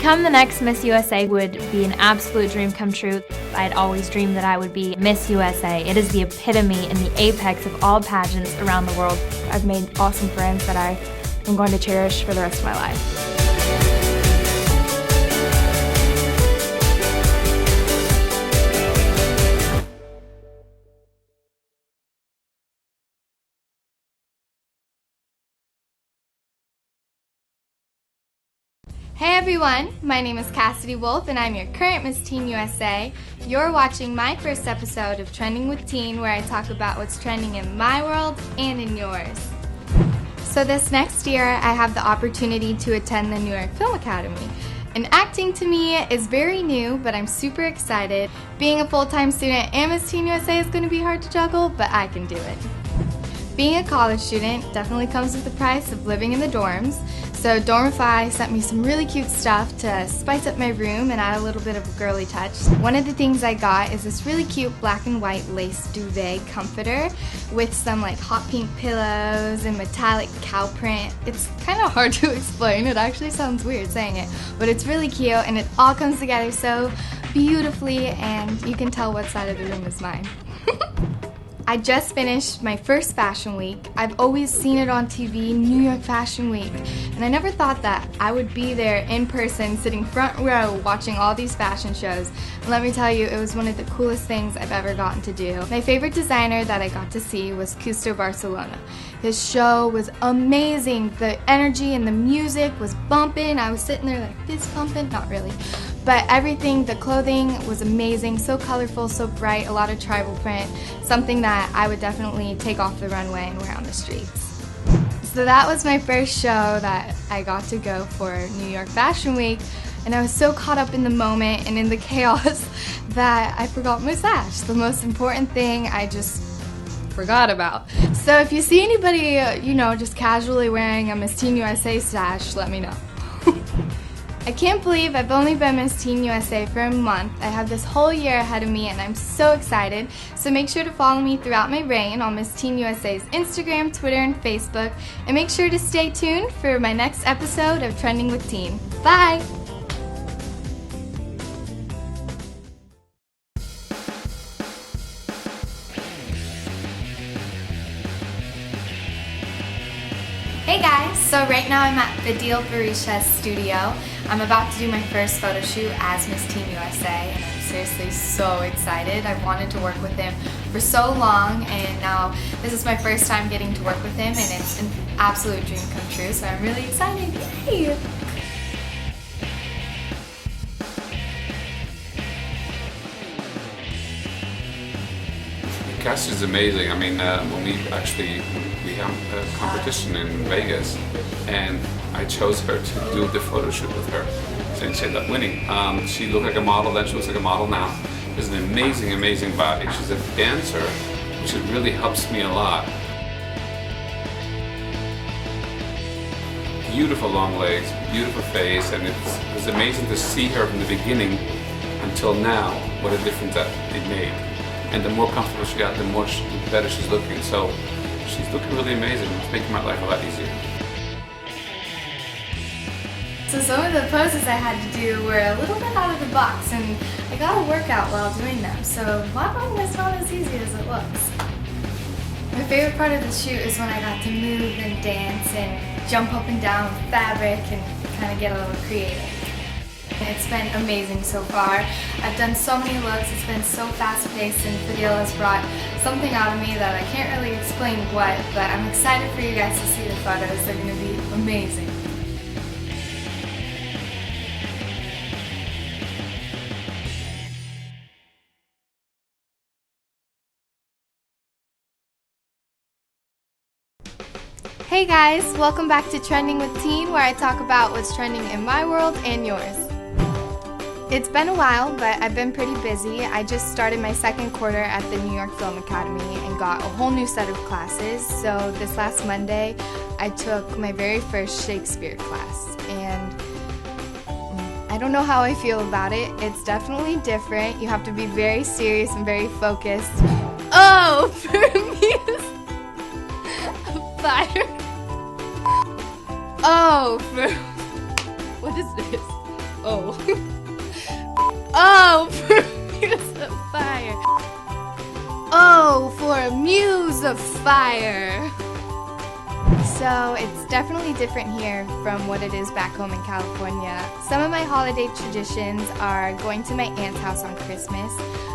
become the next Miss USA would be an absolute dream come true. I'd always dreamed that I would be Miss USA. It is the epitome and the apex of all pageants around the world. I've made awesome friends that I am going to cherish for the rest of my life. Hey everyone, my name is Cassidy Wolf and I'm your current Miss Teen USA. You're watching my first episode of Trending with Teen, where I talk about what's trending in my world and in yours. So this next year I have the opportunity to attend the New York Film Academy. And acting to me is very new, but I'm super excited. Being a full-time student and Miss Teen USA is going to be hard to juggle, but I can do it. Being a college student definitely comes with the price of living in the dorms. So Dormify sent me some really cute stuff to spice up my room and add a little bit of a girly touch. One of the things I got is this really cute black and white lace duvet comforter with some like hot pink pillows and metallic cow print. It's kind of hard to explain. It actually sounds weird saying it, but it's really cute and it all comes together so beautifully, and you can tell what side of the room is mine. I just finished my first fashion week. I've always seen it on TV, New York Fashion Week, and I never thought that I would be there in person, sitting front row, watching all these fashion shows. And let me tell you, it was one of the coolest things I've ever gotten to do. My favorite designer that I got to see was Custo Barcelona. His show was amazing. The energy and the music was bumping. I was sitting there like fist pumping, not really. But everything, the clothing was amazing, so colorful, so bright, a lot of tribal print, something that I would definitely take off the runway and wear on the streets. So that was my first show that I got to go for New York Fashion Week, and I was so caught up in the moment and in the chaos that I forgot my sash. The most important thing I just forgot about. So if you see anybody, just casually wearing a Miss Teen USA sash, let me know. I can't believe I've only been Miss Teen USA for a month. I have this whole year ahead of me and I'm so excited. So make sure to follow me throughout my reign on Miss Teen USA's Instagram, Twitter, and Facebook. And make sure to stay tuned for my next episode of Trending with Teen. Bye! Hey guys, so right now I'm at Vidil Barisha's studio. I'm about to do my first photo shoot as Miss Teen USA, and I'm seriously so excited. I've wanted to work with him for so long, and now this is my first time getting to work with him, and it's an absolute dream come true, so I'm really excited. Yay! Cass is amazing. I mean, when we have a competition in Vegas, and I chose her to do the photo shoot with her, and she ended up winning. She looked like a model then, she looks like a model now. She's an amazing, amazing body. She's a dancer, which really helps me a lot. Beautiful long legs, beautiful face, and it was amazing to see her from the beginning until now, what a difference that it made. And the more comfortable she got, the better she's looking. So she's looking really amazing. It's making my life a lot easier. So some of the poses I had to do were a little bit out of the box, and I got a workout while doing them. So modeling is not as easy as it looks. My favorite part of the shoot is when I got to move and dance and jump up and down with fabric and kind of get a little creative. It's been amazing so far. I've done so many looks, it's been so fast-paced, and Vidil has brought something out of me that I can't really explain what, but I'm excited for you guys to see the photos. They're going to be amazing. Hey guys, welcome back to Trending with Teen, where I talk about what's trending in my world and yours. It's been a while, but I've been pretty busy. I just started my second quarter at the New York Film Academy and got a whole new set of classes. So this last Monday, I took my very first Shakespeare class, and I don't know how I feel about it. It's definitely different. You have to be very serious and very focused. Oh, for me, fire. Oh, for, what is this? Oh. Oh, for Muse of Fire. Oh, for a Muse of Fire. So it's definitely different here from what it is back home in California. Some of my holiday traditions are going to my aunt's house on Christmas.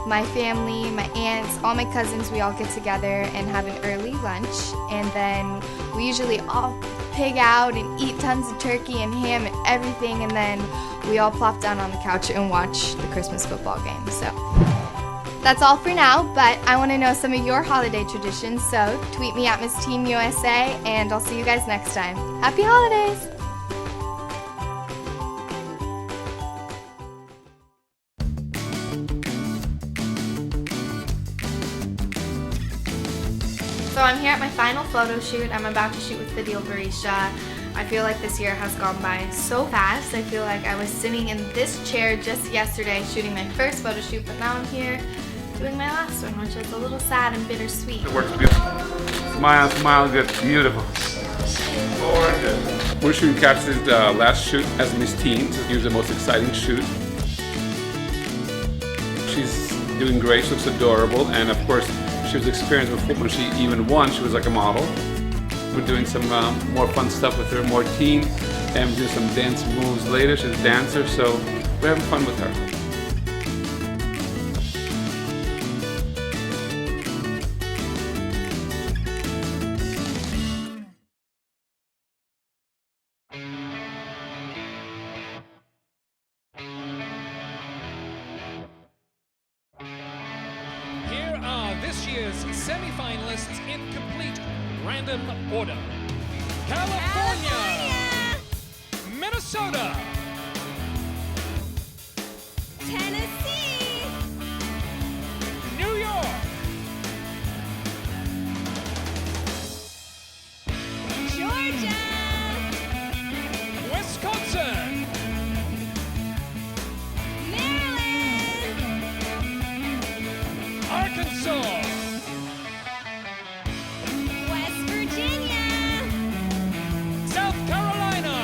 My family, my aunts, all my cousins, we all get together and have an early lunch. And then we usually all pig out and eat tons of turkey and ham and everything. And then we all plop down on the couch and watch the Christmas football game. So that's all for now, but I want to know some of your holiday traditions, so tweet me at Miss Teen USA, and I'll see you guys next time. Happy holidays! So I'm here at my final photo shoot. I'm about to shoot with Video Barisha. I feel like this year has gone by so fast. I feel like I was sitting in this chair just yesterday shooting my first photo shoot, but now I'm here doing my last one, which is a little sad and bittersweet. It works beautiful. Smile, smile, good, beautiful. Gorgeous. We're shooting Cassidy's last shoot as Miss Teen. He was the most exciting shoot. She's doing great, she looks adorable, and of course, she was experienced before when she even won, she was like a model. We're doing some more fun stuff with her, more teen, and we're doing some dance moves later. She's a dancer, so we're having fun with her. Here are this year's semi-finalists in complete random order. California! Minnesota! Tennessee! New York! Georgia! Wisconsin! Maryland! Arkansas! West Virginia! South Carolina!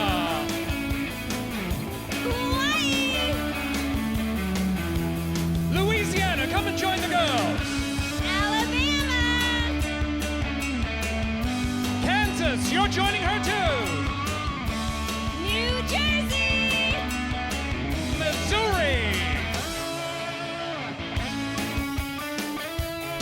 Hawaii! Louisiana, come and join the girls! Alabama! Kansas, you're joining her too! New Jersey! Missouri!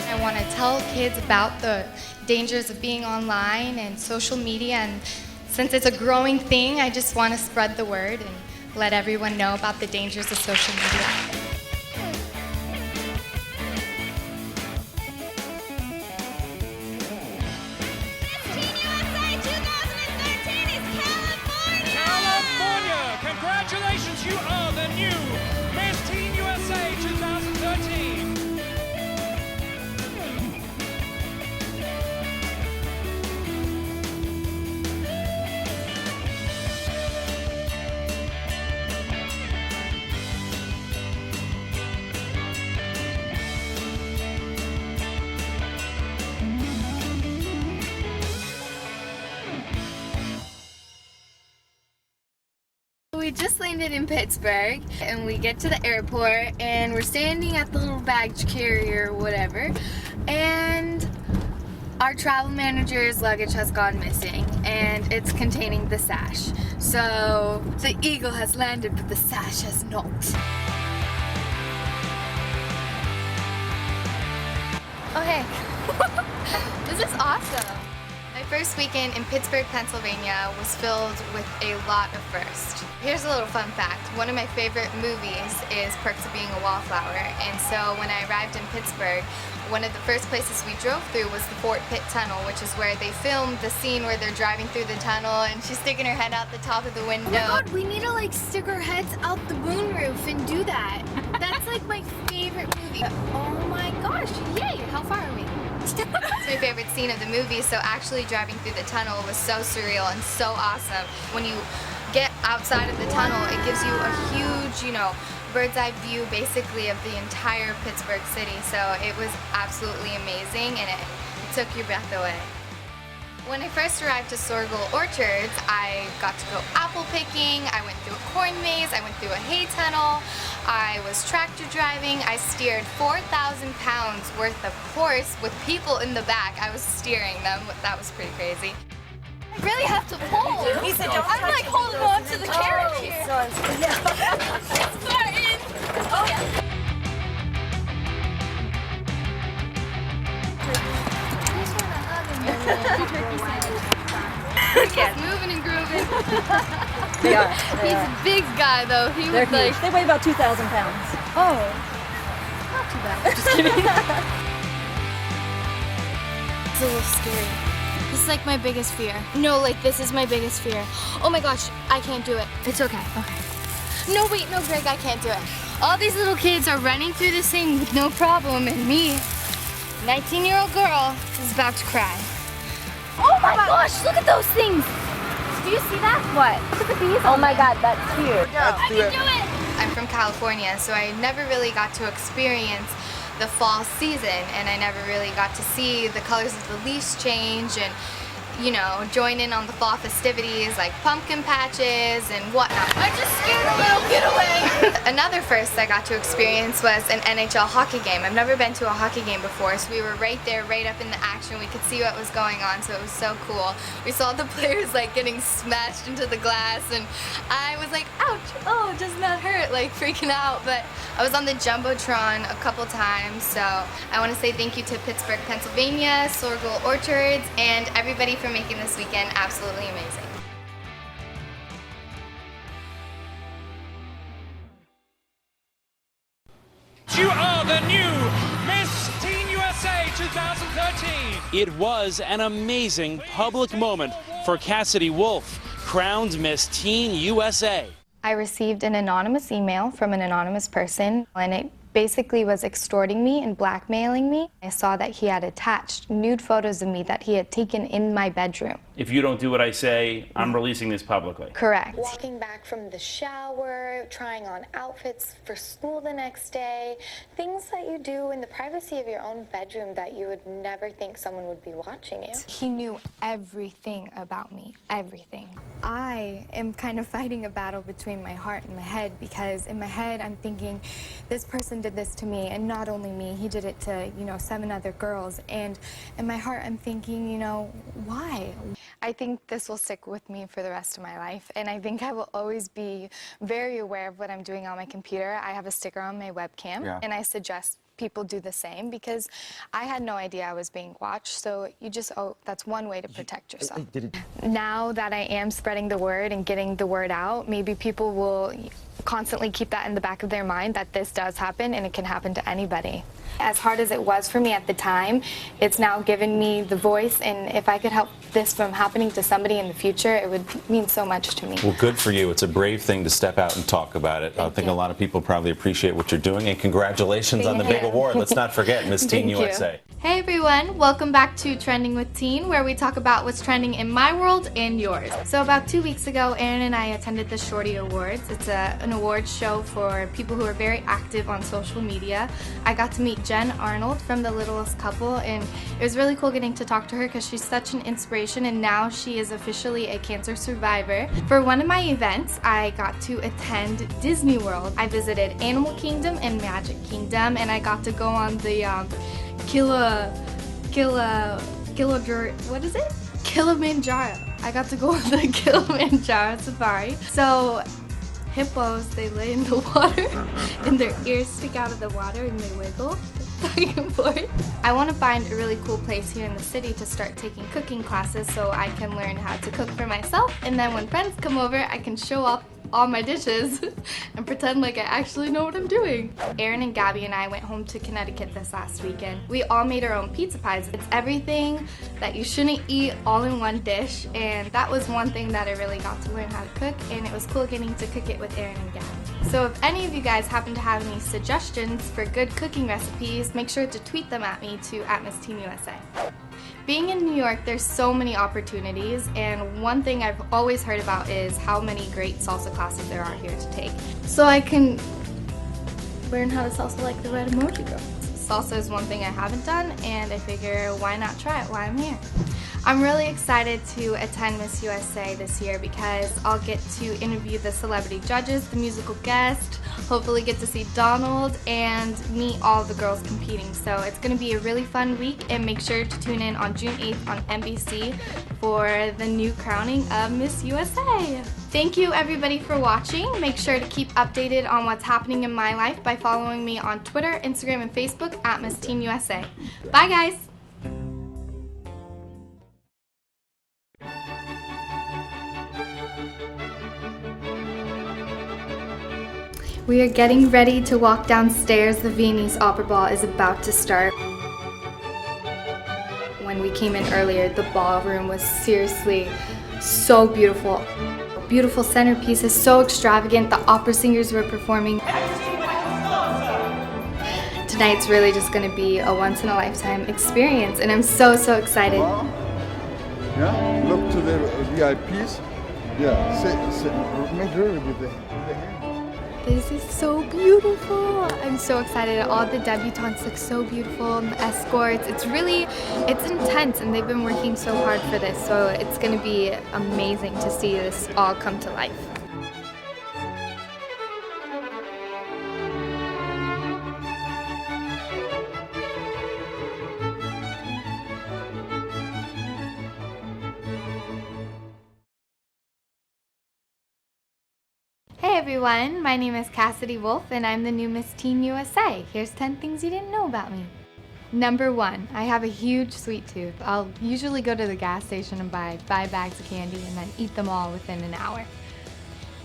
I want to tell kids about the dangers of being online and social media, and since it's a growing thing, I just want to spread the word and let everyone know about the dangers of social media. California! Congratulations, you are the new Miss Teen USA 2013! We just landed in Pittsburgh and we get to the airport and we're standing at the little baggage carrier or whatever, and our travel manager's luggage has gone missing and it's containing the sash. So the eagle has landed but the sash has not. Okay, this is awesome. My first weekend in Pittsburgh, Pennsylvania was filled with a lot of firsts. Here's a little fun fact. One of my favorite movies is Perks of Being a Wallflower, and so when I arrived in Pittsburgh, one of the first places we drove through was the Fort Pitt Tunnel, which is where they filmed the scene where they're driving through the tunnel and she's sticking her head out the top of the window. Oh my god, we need to like stick our heads out the moonroof and do that. That's like my favorite movie. Oh my gosh, yay! How far are we? It's my favorite scene of the movie, so actually driving through the tunnel was so surreal and so awesome. When you get outside of the tunnel, it gives you a huge, bird's eye view basically of the entire Pittsburgh city. So it was absolutely amazing and it took your breath away. When I first arrived to Sorghel Orchards, I got to go apple picking, I went through a corn maze, I went through a hay tunnel, I was tractor driving, I steered 4,000 pounds worth of horse with people in the back. I was steering them, that was pretty crazy. I really have to pull. He said, don't I'm like holding on to the carrot here. Spartan! Oh yeah. He's moving and grooving. They are. He's a big guy though. He They're was like, huge. They weigh about 2,000 pounds. oh, not too bad. Just kidding. It's a little scary. This is like my biggest fear. No, like this is my biggest fear. Oh my gosh, I can't do it. It's okay. Okay. No, wait, no, Greg, I can't do it. All these little kids are running through this thing with no problem, and me, 19-year-old girl, is about to cry. Oh my gosh, look at those things! Do you see that? What? Look at the bees. Oh my god, that's cute. I can do it! I'm from California, so I never really got to experience the fall season, and I never really got to see the colors of the leaves change and, you know, join in on the fall festivities like pumpkin patches and whatnot. I'm just scared a little, get away! Another first I got to experience was an NHL hockey game. I've never been to a hockey game before, so we were right there, right up in the action. We could see what was going on, so it was so cool. We saw the players like getting smashed into the glass, and I was like, ouch, oh, doesn't that hurt? Like freaking out, but I was on the Jumbotron a couple times, so I want to say thank you to Pittsburgh, Pennsylvania, Sorghel Orchards, and everybody for making this weekend absolutely amazing. You are the new Miss Teen USA 2013. It was an amazing public moment for Cassidy Wolf, crowned Miss Teen USA. I received an anonymous email from an anonymous person, and it basically was extorting me and blackmailing me. I saw that he had attached nude photos of me that he had taken in my bedroom. If you don't do what I say, I'm releasing this publicly. Correct. Walking back from the shower, trying on outfits for school the next day, things that you do in the privacy of your own bedroom that you would never think someone would be watching you. He knew everything about me, everything. I am kind of fighting a battle between my heart and my head, because in my head I'm thinking, this person did this to me, and not only me, he did it to, 7 other girls. And in my heart I'm thinking, why? I think this will stick with me for the rest of my life, and I think I will always be very aware of what I'm doing on my computer. I have a sticker on my webcam, and I suggest people do the same, because I had no idea I was being watched, so that's one way to protect yourself. Now that I am spreading the word and getting the word out, maybe people will constantly keep that in the back of their mind, that this does happen and it can happen to anybody. As hard as it was for me at the time, it's now given me the voice, and if I could help this from happening to somebody in the future, it would mean so much to me. Well, good for you. It's a brave thing to step out and talk about it. I think a lot of people probably appreciate what you're doing, and congratulations on the big award. Let's not forget Miss Teen USA. Hey everyone, welcome back to Trending with Teen, where we talk about what's trending in my world and yours. So about 2 weeks ago, Erin and I attended the Shorty Awards. It's an awards show for people who are very active on social media. I got to meet Jen Arnold from The Littlest Couple, and it was really cool getting to talk to her because she's such an inspiration, and now she is officially a cancer survivor. For one of my events, I got to attend Disney World. I visited Animal Kingdom and Magic Kingdom, and I got to go on the Kilimanjaro. I got to go on the Kilimanjaro safari. So hippos, they lay in the water and their ears stick out of the water and they wiggle back and forth. I want to find a really cool place here in the city to start taking cooking classes so I can learn how to cook for myself, and then when friends come over I can show off all my dishes and pretend like I actually know what I'm doing. Erin and Gabby and I went home to Connecticut this last weekend. We all made our own pizza pies. It's everything that you shouldn't eat all in one dish, and that was one thing that I really got to learn how to cook, and it was cool getting to cook it with Erin and Gabby. So if any of you guys happen to have any suggestions for good cooking recipes, make sure to tweet them at me to @MissTeenUSA. Being in New York, there's so many opportunities, and one thing I've always heard about is how many great salsa classes there are here to take. So I can learn how to salsa like the Red Emoji Girl. Salsa is one thing I haven't done, and I figure why not try it while I'm here. I'm really excited to attend Miss USA this year because I'll get to interview the celebrity judges, the musical guest, hopefully get to see Donald, and meet all the girls competing. So it's going to be a really fun week, and make sure to tune in on June 8th on NBC for the new crowning of Miss USA. Thank you everybody for watching. Make sure to keep updated on what's happening in my life by following me on Twitter, Instagram, and Facebook at Miss Teen USA. Bye guys! We are getting ready to walk downstairs. The Viennese Opera Ball is about to start. When we came in earlier, the ballroom was seriously so beautiful. Beautiful centerpieces, so extravagant. The opera singers were performing. Tonight's really just going to be a once-in-a-lifetime experience, and I'm so excited. Yeah, look to the VIPs. Yeah, make her with the hand. This is so beautiful. I'm so excited. All the debutantes look so beautiful, and the escorts. It's intense, and they've been working so hard for this, so it's going to be amazing to see this all come to life. Hey everyone, my name is Cassidy Wolf and I'm the new Miss Teen USA. Here's 10 things you didn't know about me. Number 1, I have a huge sweet tooth. I'll usually go to the gas station and buy 5 bags of candy and then eat them all within an hour.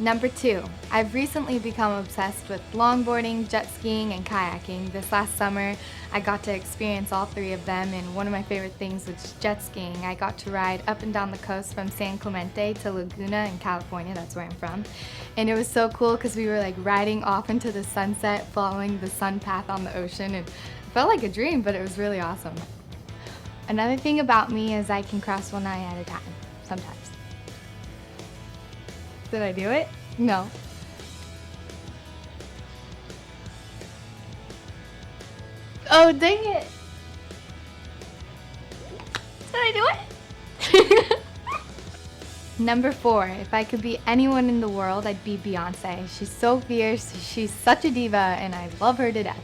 Number 2, I've recently become obsessed with longboarding, jet skiing, and kayaking. This last summer, I got to experience all 3 of them, and one of my favorite things was jet skiing. I got to ride up and down the coast from San Clemente to Laguna in California, that's where I'm from. And it was so cool because we were like riding off into the sunset, following the sun path on the ocean, and it felt like a dream, but it was really awesome. Another thing about me is I can cross one eye at a time, sometimes. Did I do it? No. Oh, dang it! Did I do it? Number 4, if I could be anyone in the world, I'd be Beyonce. She's so fierce, she's such a diva, and I love her to death.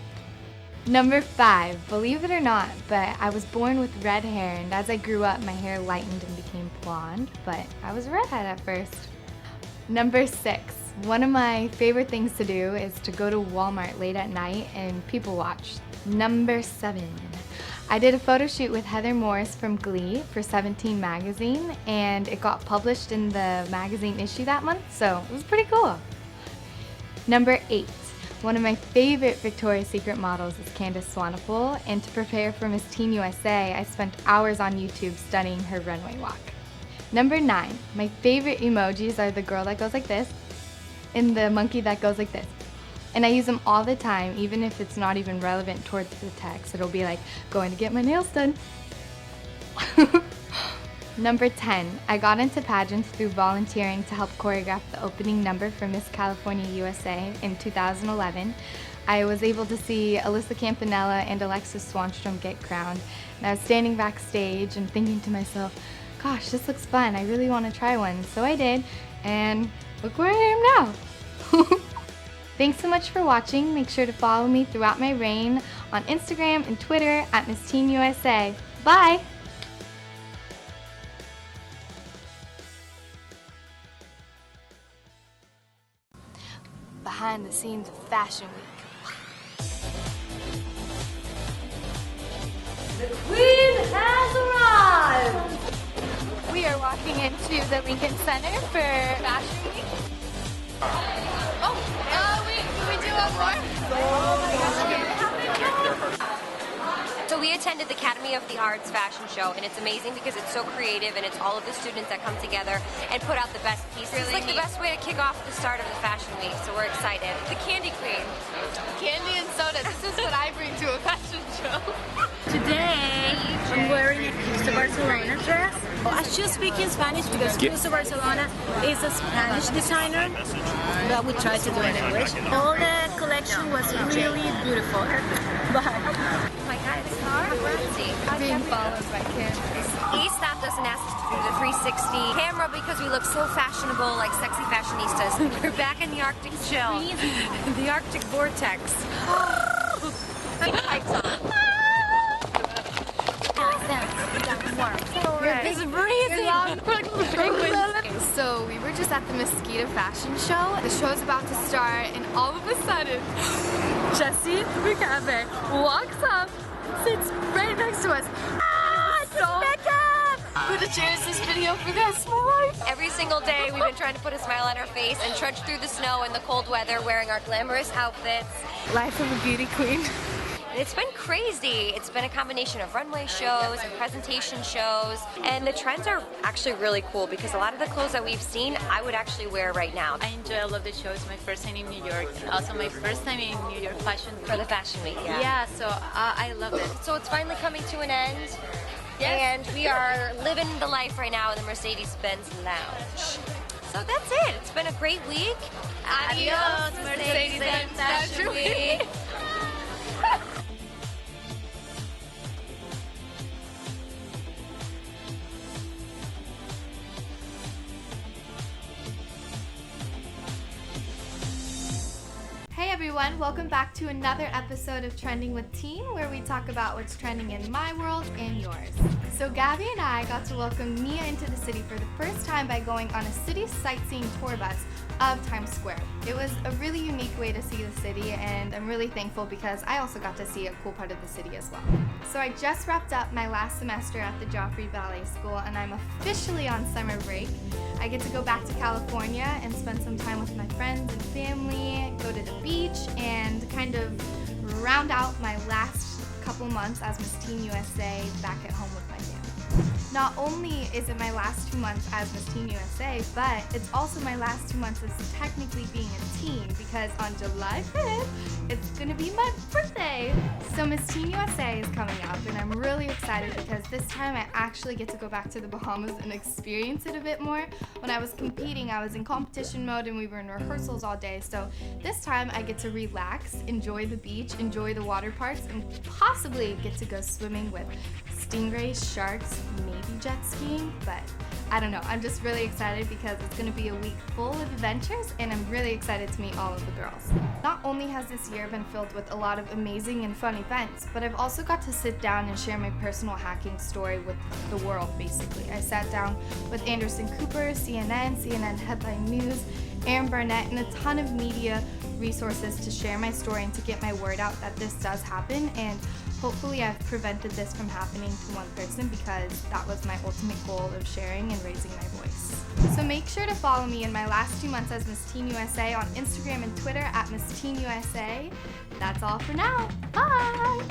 Number 5, believe it or not, but I was born with red hair, and as I grew up, my hair lightened and became blonde, but I was a redhead at first. Number 6, one of my favorite things to do is to go to Walmart late at night and people watch. Number 7, I did a photo shoot with Heather Morris from Glee for 17 magazine, and it got published in the magazine issue that month, so it was pretty cool. Number 8, one of my favorite Victoria's Secret models is Candace Swanepoel, and to prepare for Miss Teen USA, I spent hours on YouTube studying her runway walk. Number 9, my favorite emojis are the girl that goes like this and the monkey that goes like this. And I use them all the time, even if it's not even relevant towards the text. It'll be like, going to get my nails done. Number 10, I got into pageants through volunteering to help choreograph the opening number for Miss California USA in 2011. I was able to see Alyssa Campanella and Alexis Swanstrom get crowned. And I was standing backstage and thinking to myself, gosh, this looks fun. I really want to try one. So I did, and look where I am now. Thanks so much for watching. Make sure to follow me throughout my reign on Instagram and Twitter at Miss Teen USA. Bye! Behind the scenes of Fashion Week. The Queen has arrived! We are walking into the Lincoln Center for Fashion Week. Can we do one more? So we attended the Academy of the Arts fashion show, and it's amazing because it's so creative, and it's all of the students that come together and put out the best pieces. Really it's like the best way to kick off the start of the fashion week, so we're excited. The Candy Queen. Candy and soda, this is what I bring to a fashion show. Today, I'm wearing a Cruz Barcelona dress. I should speak in Spanish because Cruz Barcelona is a Spanish designer, but we tried to do it in English. All the collection was really beautiful. But, oh my God. It's paparazzi. Being followed by cameras. He stopped us and asked us to do the 360 camera because we look so fashionable, like sexy fashionistas. We're back in the Arctic chill. The Arctic vortex. Keep the lights on. It's breathing. So we were just at the Mosquito Fashion Show. The show's about to start, and all of a sudden, Jesse McCabe walks up, sits right next to us. Who to share this video for the rest of my life. Every single day we've been trying to put a smile on our face and trudge through the snow and the cold weather wearing our glamorous outfits. Life of a beauty queen. It's been crazy. It's been a combination of runway shows and presentation shows, and the trends are actually really cool because a lot of the clothes that we've seen I would actually wear right now. I enjoy all of the shows. My first time in New York, and also my first time in New York Fashion Week. For the Fashion Week, yeah. Yeah, so I love it. So it's finally coming to an end. Yes. And we are living the life right now in the Mercedes-Benz Lounge. So that's it. It's been a great week. Adios, Mercedes-Benz Fashion Week. Hey everyone, welcome back to another episode of Trending with Teen, where we talk about what's trending in my world and yours. So Gabby and I got to welcome Nia into the city for the first time by going on a city sightseeing tour bus of Times Square. It was a really unique way to see the city, and I'm really thankful because I also got to see a cool part of the city as well. So I just wrapped up my last semester at the Joffrey Ballet School, and I'm officially on summer break. I get to go back to California and spend some time with my friends and family, go to the beach, and kind of round out my last couple months as Miss Teen USA back at home with my family. Not only is it my last 2 months as Miss Teen USA, but it's also my last 2 months as technically being a teen, because on July 5th, it's gonna be my birthday. So Miss Teen USA is coming up, and I'm really excited because this time I actually get to go back to the Bahamas and experience it a bit more. When I was competing, I was in competition mode and we were in rehearsals all day, so this time I get to relax, enjoy the beach, enjoy the water parks, and possibly get to go swimming with stingrays, sharks, maybe jet skiing, but I don't know. I'm just really excited because it's going to be a week full of adventures, and I'm really excited to meet all of the girls. Not only has this year been filled with a lot of amazing and fun events, but I've also got to sit down and share my personal hacking story with the world, basically. I sat down with Anderson Cooper, CNN Headline News, Erin Barnett, and a ton of media resources to share my story and to get my word out that this does happen, and hopefully I've prevented this from happening to one person, because that was my ultimate goal of sharing and raising my voice. So make sure to follow me in my last 2 months as Miss Teen USA on Instagram and Twitter at Miss Teen USA. That's all for now. Bye!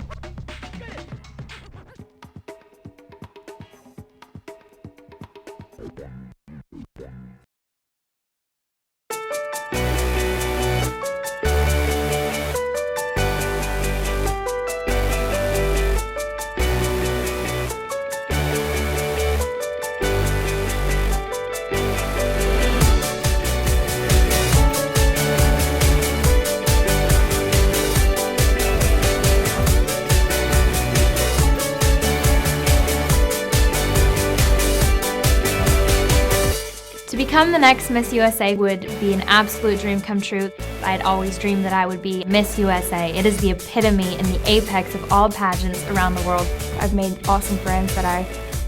To become the next Miss USA would be an absolute dream come true. I'd always dreamed that I would be Miss USA. It is the epitome and the apex of all pageants around the world. I've made awesome friends that I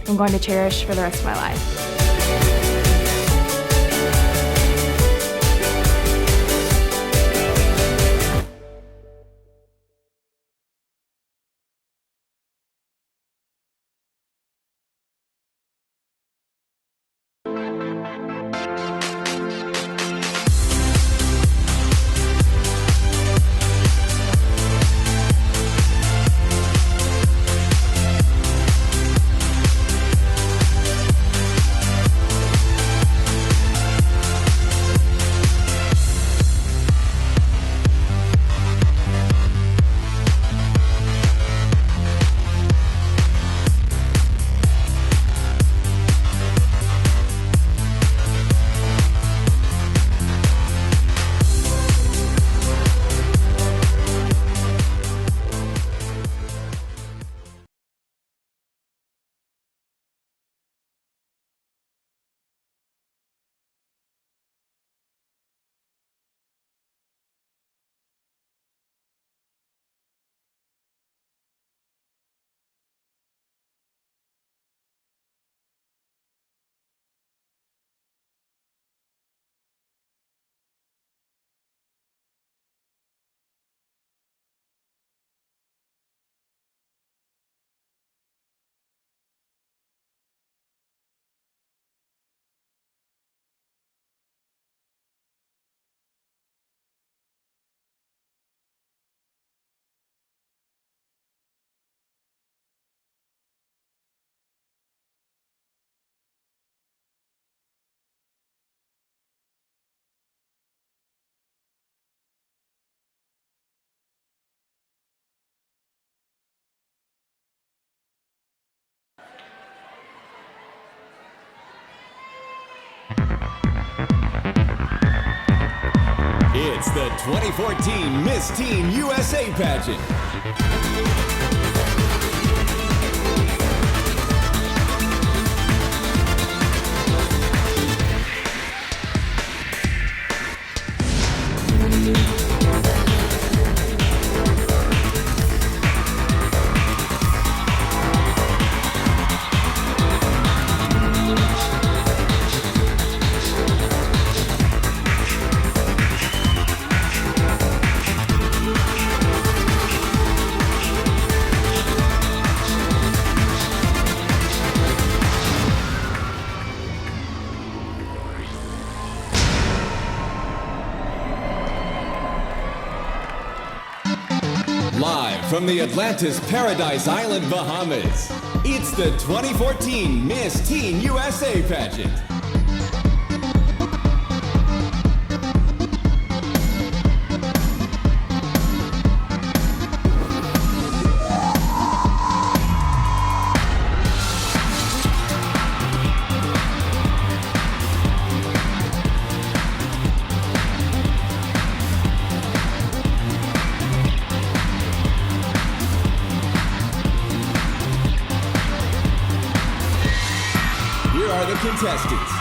am going to cherish for the rest of my life. It's the 2014 Miss Teen USA pageant. Live from the Atlantis Paradise Island, Bahamas, it's the 2014 Miss Teen USA pageant. Here are the contestants,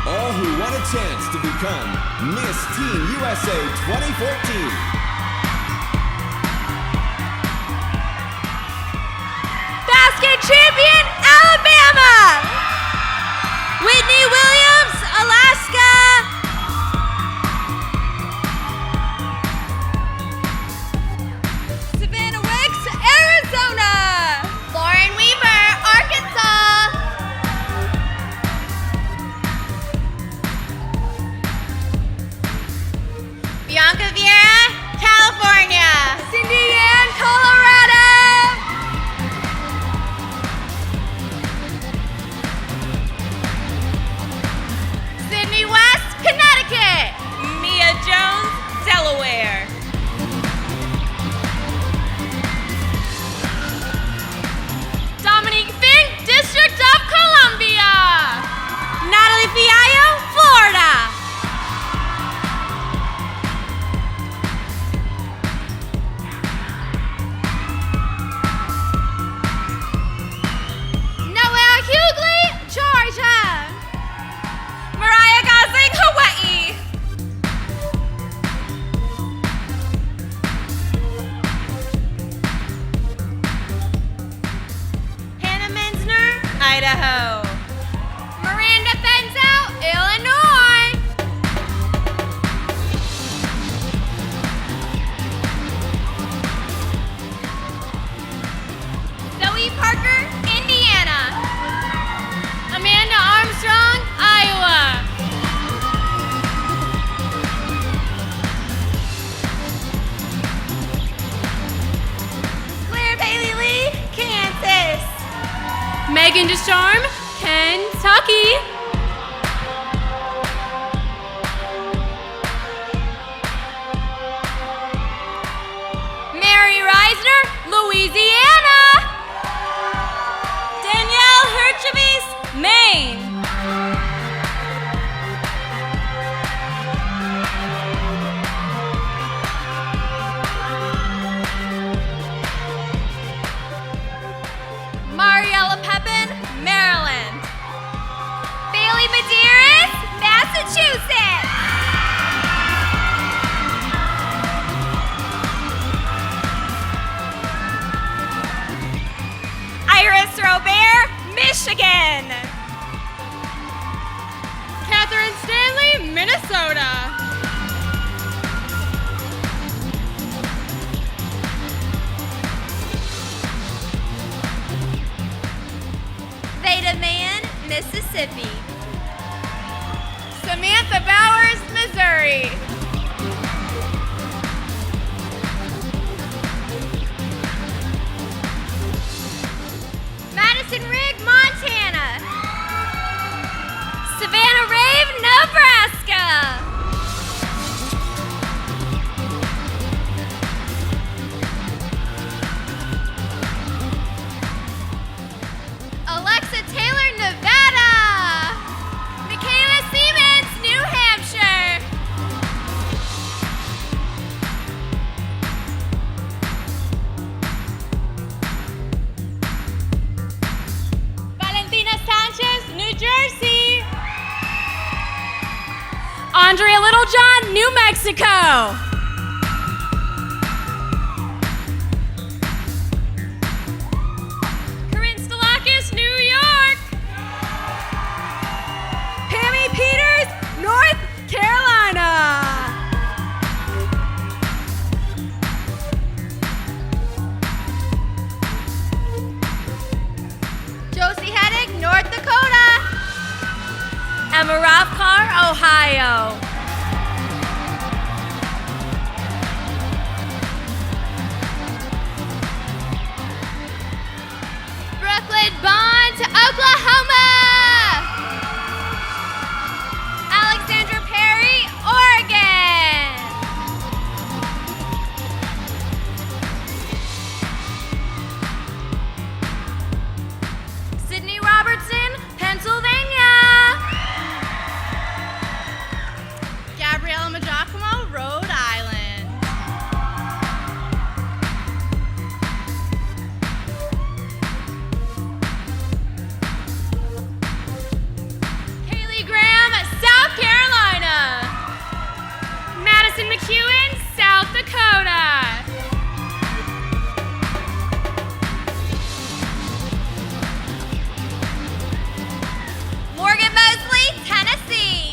all who want a chance to become Miss Teen USA 2014. Basket champion, Alabama! Whitney Williams, Alaska! Savannah Wicks, Arizona! Lauren Weaver, Arkansas. Bianca Vieira, California. Cindy Ann, Colorado! Sydney West, Connecticut. Mia Jones, Delaware. Dominique Fink, District of Columbia. Natalie Fiallo, Florida. Noelle Hughley, Georgia. Mariah Gosling, Hawaii. Hannah Menzner, Idaho. Miranda Fenzel, Illinois. Zoe Parker, Indiana. Amanda Armstrong, Iowa. Claire Bailey Lee, Kansas. Megan Descharm, Kentucky. Mary Reisner, Louisiana. Danielle Herchavis, Maine. Mariella Pepin, Maryland. Bailey Medeiros, Massachusetts. Iris Robert, Michigan. Catherine Stanley, Minnesota. Veda Mann, Mississippi. Samantha Bowers, Missouri. Madison Rigg, Montana. Savannah Rave, Nebraska. Alexa Taylor, Nevada. Michaela Siemens, New Hampshire. Andrea Littlejohn, New Mexico. Corinne Stalakis, New York. Pammy Peters, North Carolina. Josie Heddick, North Dakota. Emma Ravkar, Ohio. Brooklyn Bond, Oklahoma. Alexandra Perry, Oregon. Sydney Robertson, Pennsylvania. Gabriela Isler, Rhode Island. Kaylee Graham, South Carolina. Madison McEwen, South Dakota. Morgan Mosley, Tennessee.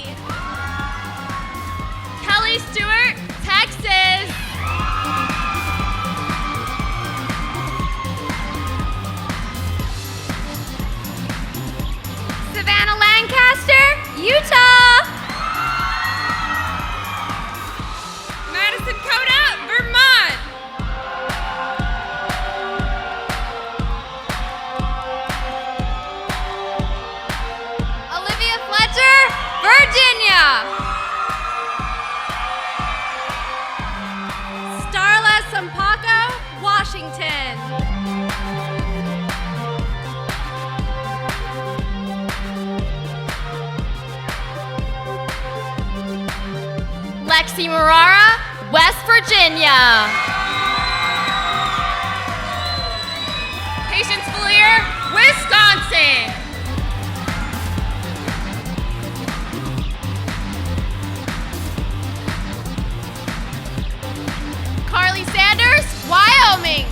Kelly Stewart, Texas. Savannah Lancaster, Utah. Madison Coda, Vermont. Olivia Fletcher, Virginia. Starla Sampaco, Washington. Lexi Marara, West Virginia. Patience Valier, Wisconsin. Carly Sanders, Wyoming.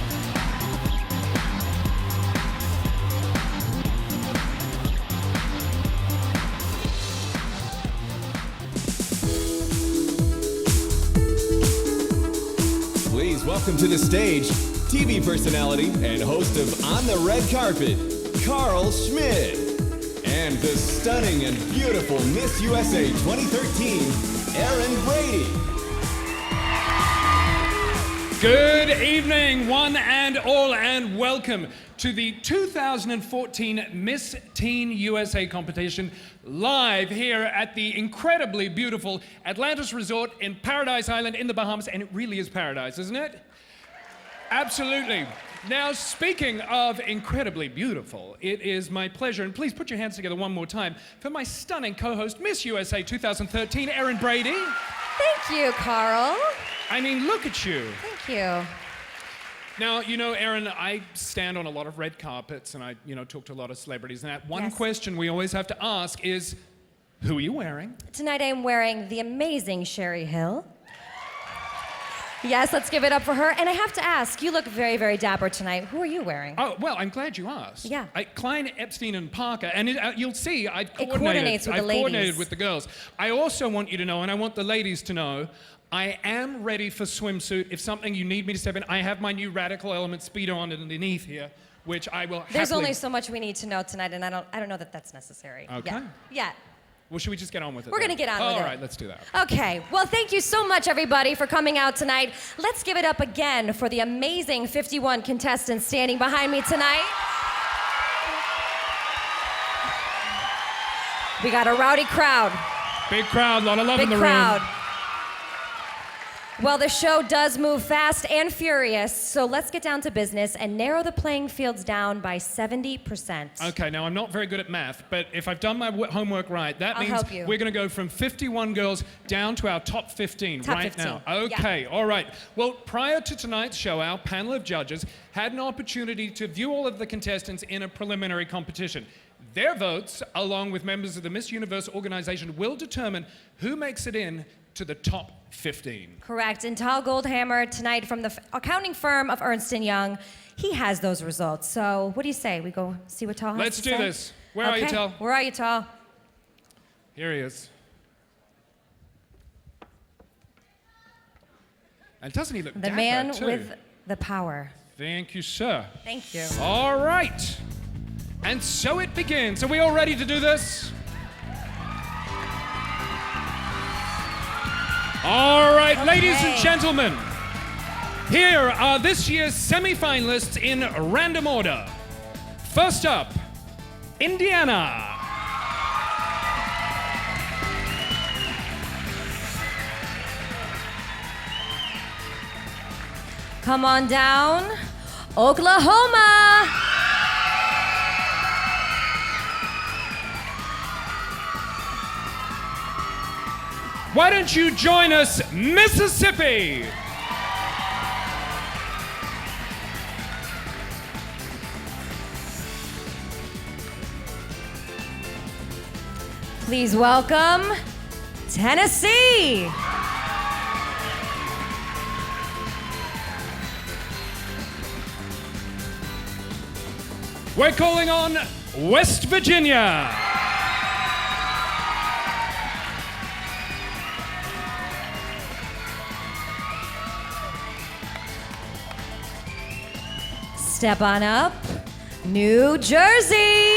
Please welcome to the stage TV personality and host of On the Red Carpet, Karl Schmid, and the stunning and beautiful Miss USA 2013, Erin Brady. Good evening, one and all, and welcome to the 2014 Miss Teen USA competition, live here at the incredibly beautiful Atlantis Resort in Paradise Island in the Bahamas, and it really is paradise, isn't it? Absolutely. Now, speaking of incredibly beautiful, it is my pleasure, and please put your hands together one more time, for my stunning co-host, Miss USA 2013, Erin Brady. Thank you, Karl. I mean, look at you. Thank you. Now, you know, Erin, I stand on a lot of red carpets and I, talk to a lot of celebrities. And that one question we always have to ask is, who are you wearing? Tonight I am wearing the amazing Sherry Hill. Yes, let's give it up for her. And I have to ask, you look very, very dapper tonight. Who are you wearing? Oh, well, I'm glad you asked. Yeah. Klein, Epstein, and Parker. And you'll see, I've coordinates with the ladies. coordinated with the girls. I also want you to know, and I want the ladies to know, I am ready for swimsuit. If something you need me to step in, I have my new Radical Element Speedo on underneath here, which I will There's happily... only so much we need to know tonight, and I don't know that that's necessary. Okay. Yeah. Well, should we just get on with it? We're going to get on with it. All right, let's do that. Okay. Well, thank you so much, everybody, for coming out tonight. Let's give it up again for the amazing 51 contestants standing behind me tonight. We got a rowdy crowd. Big crowd, a lot of love in the room. Big crowd. room. Well, the show does move fast and furious, so let's get down to business and narrow the playing fields down by 70%. Okay, now I'm not very good at math, but if I've done my homework right, that I'll means help you. we're going to go from 51 girls down to our top 15 Top right 15. now. Okay, all right. Well, prior to tonight's show, our panel of judges had an opportunity to view all of the contestants in a preliminary competition. Their votes, along with members of the Miss Universe organization, will determine who makes it in to the top 15. Correct. And Tal Goldhammer tonight from the accounting firm of Ernst & Young, he has those results. So what do you say? We go see what Tal has Let's to do say? this. Where are you, Tal? Where are you, Tal? Here he is. And doesn't he look The dapper, man too? with the power. Thank you, sir. Thank you. All right. And so it begins. Are we all ready to do this? All right, ladies and gentlemen, here are this year's semi-finalists in random order. First up, Indiana. Come on down, Oklahoma. Why don't you join us, Mississippi? Please welcome Tennessee. We're calling on West Virginia. Step on up, New Jersey.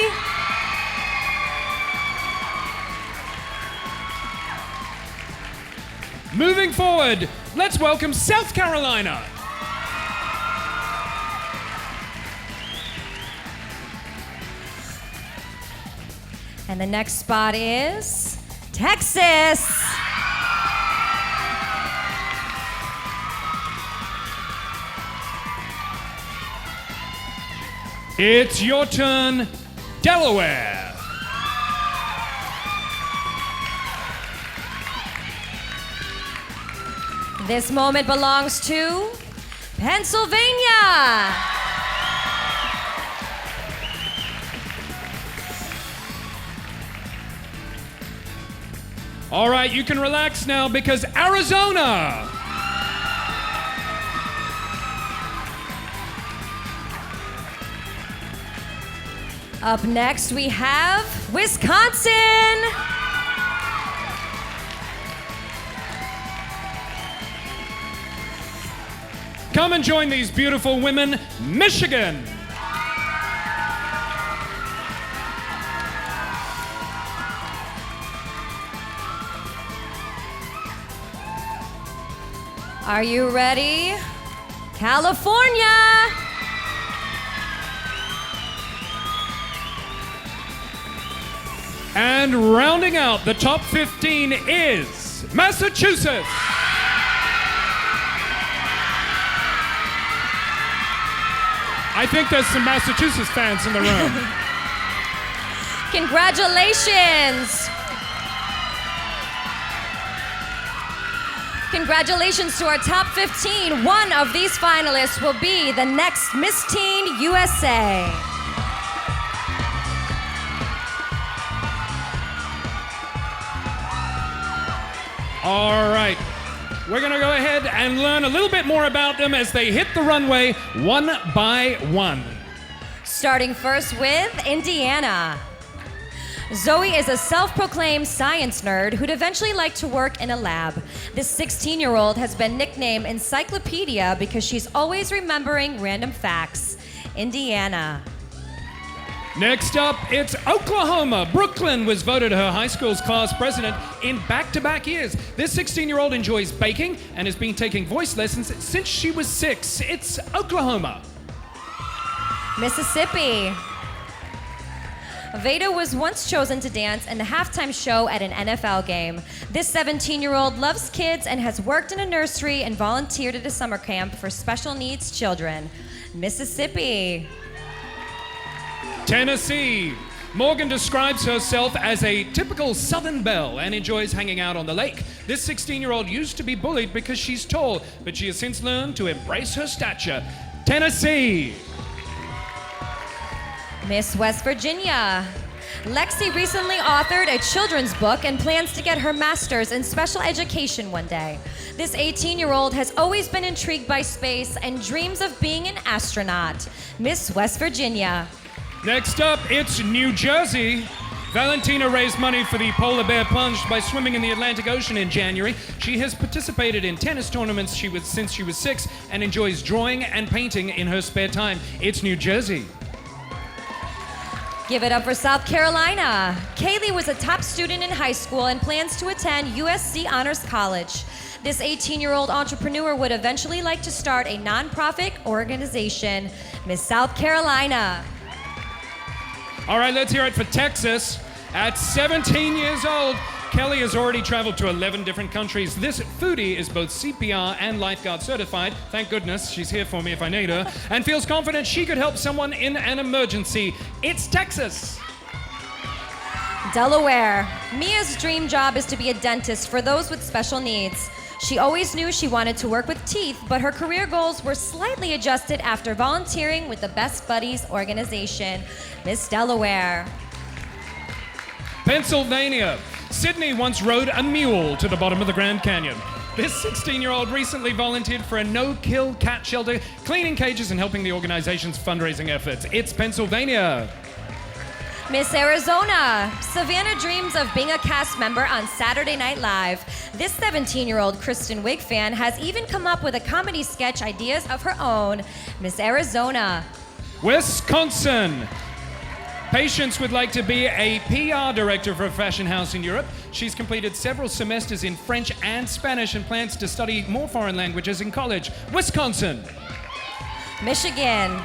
Moving forward, let's welcome South Carolina. And the next spot is Texas. It's your turn, Delaware. This moment belongs to Pennsylvania. All right, you can relax now because Arizona. Up next, we have Wisconsin. Come and join these beautiful women, Michigan. Are you ready? California. And rounding out the top 15 is Massachusetts. I think there's some Massachusetts fans in the room. Congratulations. Congratulations to our top 15. One of these finalists will be the next Miss Teen USA. All right. We're going to go ahead and learn a little bit more about them as they hit the runway one by one. Starting first with Indiana. Zoe is a self-proclaimed science nerd who'd eventually like to work in a lab. This 16-year-old has been nicknamed Encyclopedia because she's always remembering random facts. Indiana. Next up, it's Oklahoma. Brooklyn was voted her high school's class president in back-to-back years. This 16-year-old enjoys baking and has been taking voice lessons since she was 6. It's Oklahoma. Mississippi. Veda was once chosen to dance in the halftime show at an NFL game. This 17-year-old loves kids and has worked in a nursery and volunteered at a summer camp for special needs children. Mississippi. Tennessee. Morgan describes herself as a typical Southern belle and enjoys hanging out on the lake. This 16-year-old used to be bullied because she's tall, but she has since learned to embrace her stature. Tennessee. Miss West Virginia. Lexi recently authored a children's book and plans to get her master's in special education one day. This 18-year-old has always been intrigued by space and dreams of being an astronaut. Miss West Virginia. Next up, it's New Jersey. Valentina raised money for the polar bear plunge by swimming in the Atlantic Ocean in January. She has participated in tennis tournaments since she was 6 and enjoys drawing and painting in her spare time. It's New Jersey. Give it up for South Carolina. Kaylee was a top student in high school and plans to attend USC Honors College. This 18-year-old entrepreneur would eventually like to start a nonprofit organization. Miss South Carolina. All right, let's hear it for Texas. At 17 years old, Kelly has already traveled to 11 different countries. This foodie is both CPR and lifeguard certified. Thank goodness, she's here for me if I need her. And feels confident she could help someone in an emergency. It's Texas. Delaware. Mia's dream job is to be a dentist for those with special needs. She always knew she wanted to work with teeth, but her career goals were slightly adjusted after volunteering with the Best Buddies organization. Miss Delaware. Pennsylvania. Sydney once rode a mule to the bottom of the Grand Canyon. This 16-year-old recently volunteered for a no-kill cat shelter, cleaning cages and helping the organization's fundraising efforts. It's Pennsylvania. Miss Arizona. Savannah dreams of being a cast member on Saturday Night Live. This 17-year-old Kristen Wiig fan has even come up with a comedy sketch ideas of her own. Miss Arizona. Wisconsin. Patience would like to be a PR director for a fashion house in Europe. She's completed several semesters in French and Spanish and plans to study more foreign languages in college. Wisconsin. Michigan.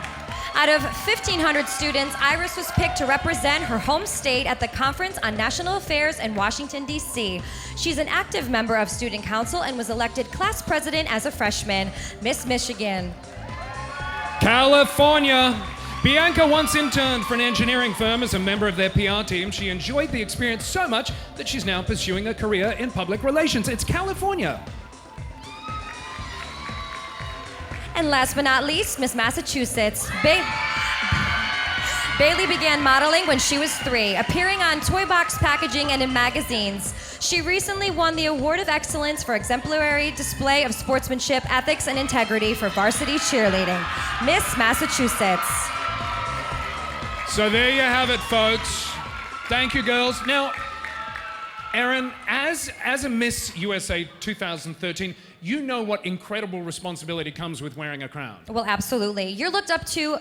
Out of 1,500 students, Iris was picked to represent her home state at the Conference on National Affairs in Washington, D.C. She's an active member of Student Council and was elected class president as a freshman. Miss Michigan. California. Bianca once interned for an engineering firm as a member of their PR team. She enjoyed the experience so much that she's now pursuing a career in public relations. It's California. And last but not least, Miss Massachusetts. Bailey began modeling when she was 3, appearing on toy box packaging and in magazines. She recently won the Award of Excellence for exemplary display of sportsmanship, ethics, and integrity for varsity cheerleading. Miss Massachusetts. So there you have it, folks. Thank you, girls. Now, Erin, as a Miss USA 2013, you know what incredible responsibility comes with wearing a crown. Well, absolutely. You're looked up to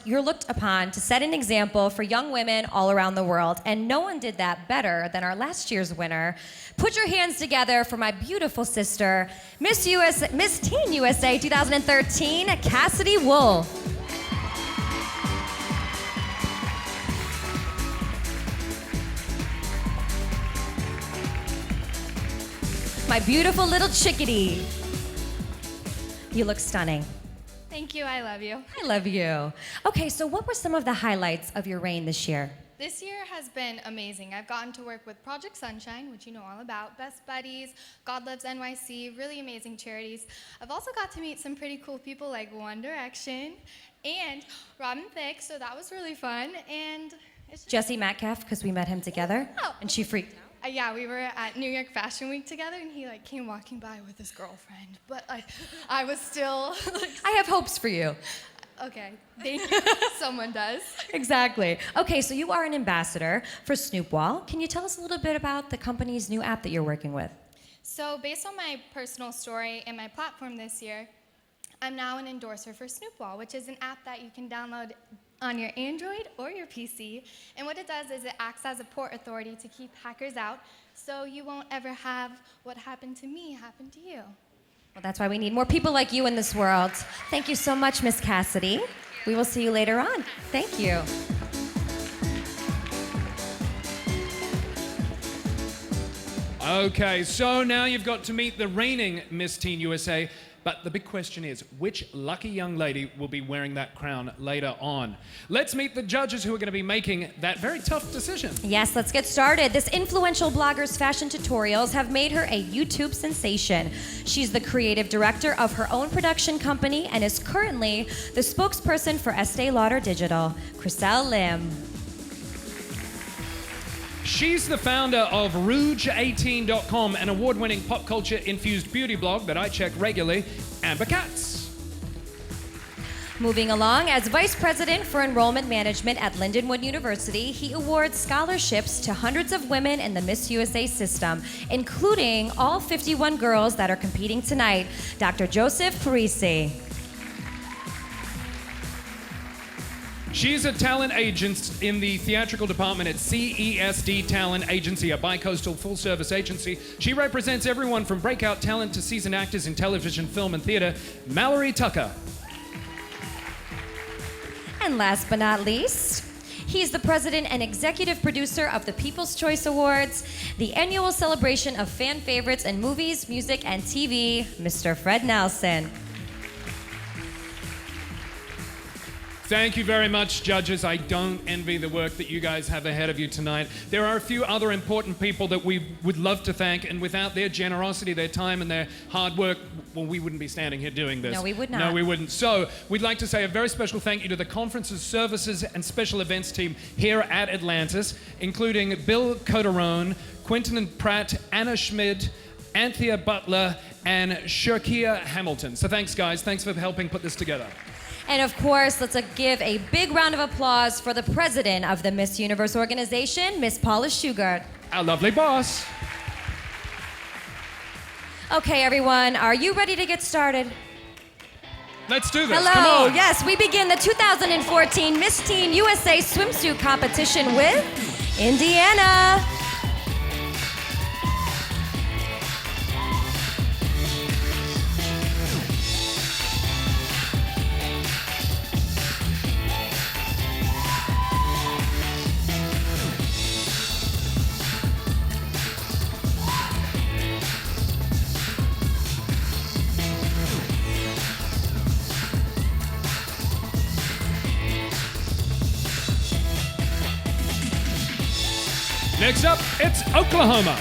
you're looked upon to set an example for young women all around the world, and no one did that better than our last year's winner. Put your hands together for my beautiful sister, Miss Teen USA 2013, Cassidy Wolf. My beautiful little chickadee. You look stunning. Thank you, I love you. I love you. Okay, so what were some of the highlights of your reign this year? This year has been amazing. I've gotten to work with Project Sunshine, which you know all about, Best Buddies, God Loves NYC, really amazing charities. I've also got to meet some pretty cool people like One Direction and Robin Thicke, so that was really fun. And it's just Jesse Metcalf, because we met him together, and she freaked out. Yeah, we were at New York Fashion Week together, and he came walking by with his girlfriend. But I was still. I have hopes for you. Okay, thank you. Someone does. Exactly. Okay, so you are an ambassador for Snoopwall. Can you tell us a little bit about the company's new app that you're working with? So based on my personal story and my platform this year, I'm now an endorser for Snoopwall, which is an app that you can download on your Android or your PC. And what it does is it acts as a port authority to keep hackers out, so you won't ever have what happened to me happen to you. Well, that's why we need more people like you in this world. Thank you so much, Miss Cassidy. We will see you later on. Thank you. Okay, so now you've got to meet the reigning Miss Teen USA. But the big question is, which lucky young lady will be wearing that crown later on? Let's meet the judges who are going to be making that very tough decision. Yes, let's get started. This influential blogger's fashion tutorials have made her a YouTube sensation. She's the creative director of her own production company and is currently the spokesperson for Estee Lauder Digital. Chriselle Lim. She's the founder of Rouge18.com, an award-winning pop culture-infused beauty blog that I check regularly, Amber Katz. Moving along, as Vice President for Enrollment Management at Lindenwood University, he awards scholarships to hundreds of women in the Miss USA system, including all 51 girls that are competing tonight. Dr. Joseph Parisi. She's a talent agent in the theatrical department at CESD Talent Agency, a bi-coastal full-service agency. She represents everyone from breakout talent to seasoned actors in television, film, and theater. Mallory Tucker. And last but not least, he's the president and executive producer of the People's Choice Awards, the annual celebration of fan favorites in movies, music, and TV, Mr. Fred Nelson. Thank you very much, judges. I don't envy the work that you guys have ahead of you tonight. There are a few other important people that we would love to thank, and without their generosity, their time, and their hard work, well, we wouldn't be standing here doing this. No, we would not. No, we wouldn't. So, we'd like to say a very special thank you to the conferences, services, and special events team here at Atlantis, including Bill Coderone, Quentin and Pratt, Anna Schmid, Anthea Butler, and Shirkia Hamilton. So thanks, guys. Thanks for helping put this together. And of course, let's give a big round of applause for the president of the Miss Universe organization, Miss Paula Shugart. Our lovely boss. Okay, everyone, are you ready to get started? Let's do this. Hello. Come on. Yes, we begin the 2014 Miss Teen USA swimsuit competition with Indiana. Next up, it's Oklahoma.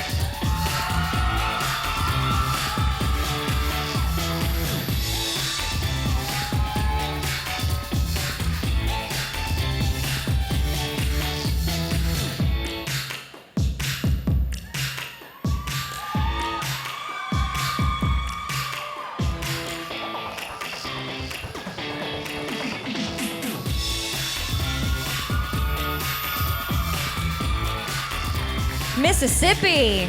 Mississippi.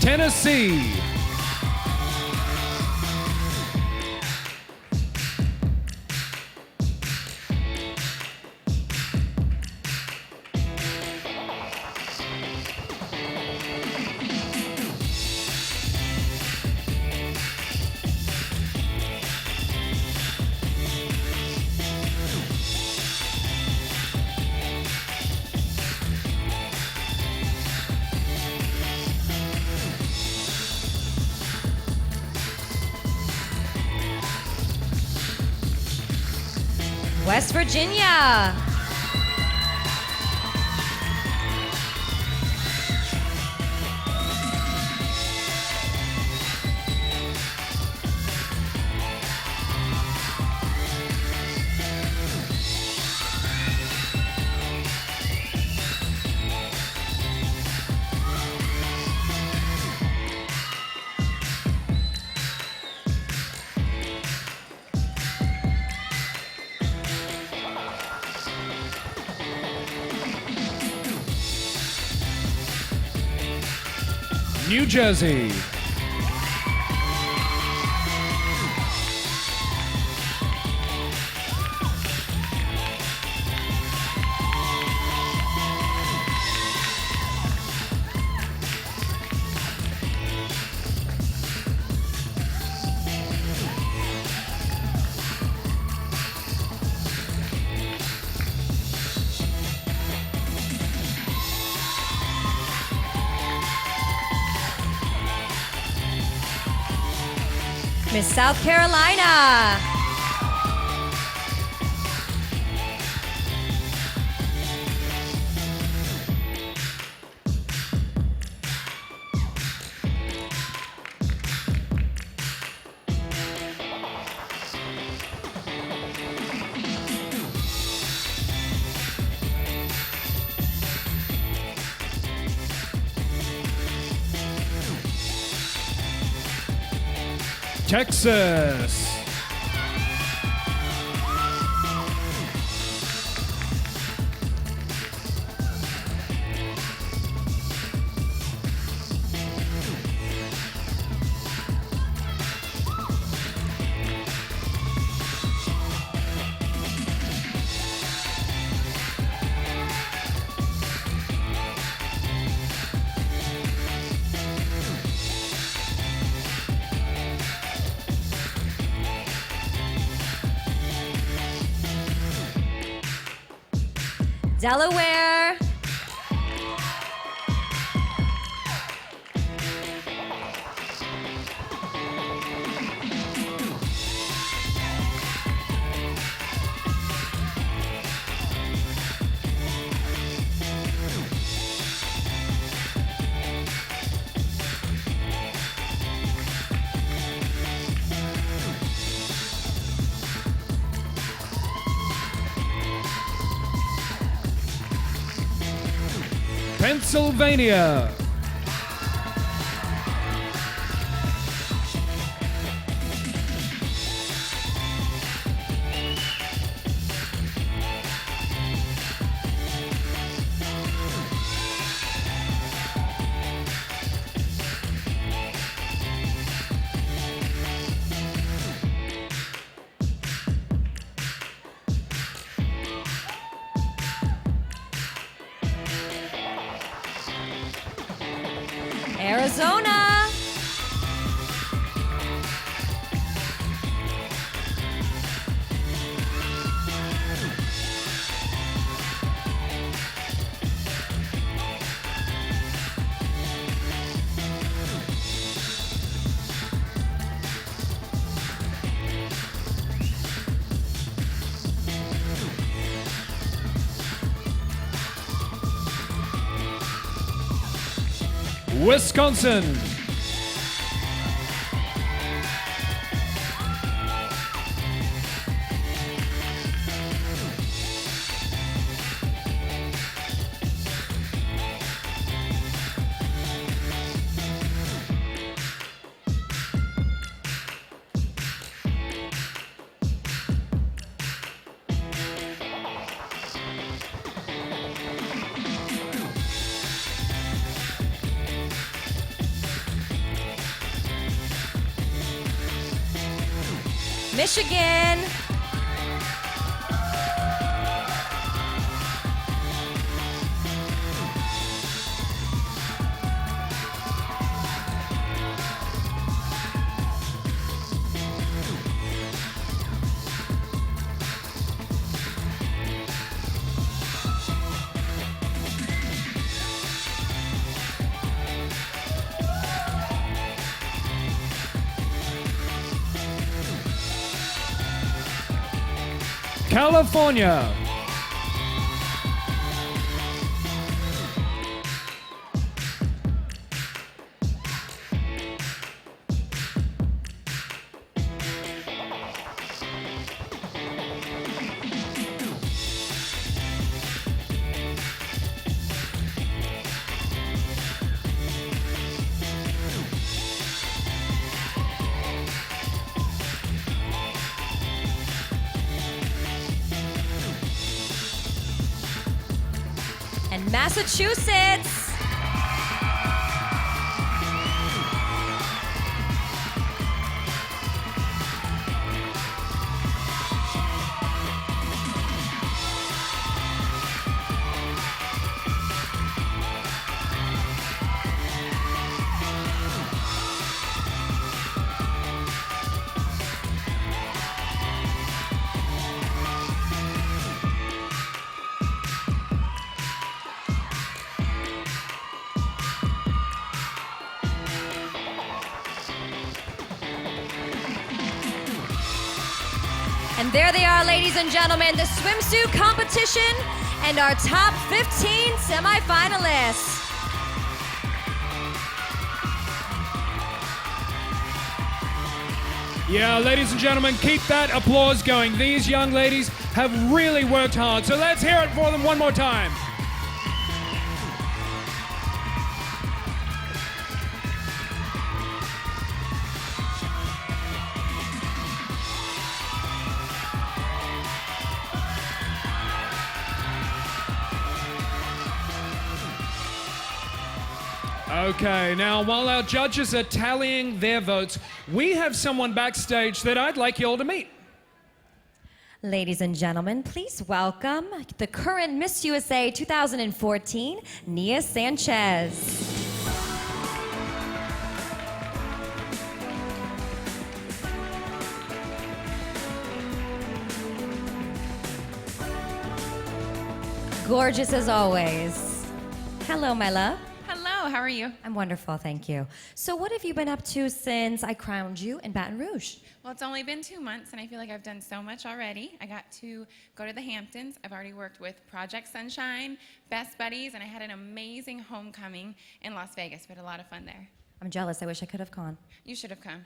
Tennessee. West Virginia. New Jersey. Miss South Carolina. Texas. Delaware. Pennsylvania. Arizona. Wisconsin. Michigan. California. And Massachusetts. And there they are, ladies and gentlemen, the swimsuit competition and our top 15 semifinalists. Yeah, ladies and gentlemen, keep that applause going. These young ladies have really worked hard, so let's hear it for them one more time. Okay, now while our judges are tallying their votes, we have someone backstage that I'd like you all to meet. Ladies and gentlemen, please welcome the current Miss USA 2014, Nia Sanchez. Gorgeous as always. Hello, my love. Hello, how are you? I'm wonderful, thank you. So what have you been up to since I crowned you in Baton Rouge? Well, it's only been 2 months, and I feel like I've done so much already. I got to go to the Hamptons. I've already worked with Project Sunshine, Best Buddies, and I had an amazing homecoming in Las Vegas. We had a lot of fun there. I'm jealous. I wish I could have gone. You should have come.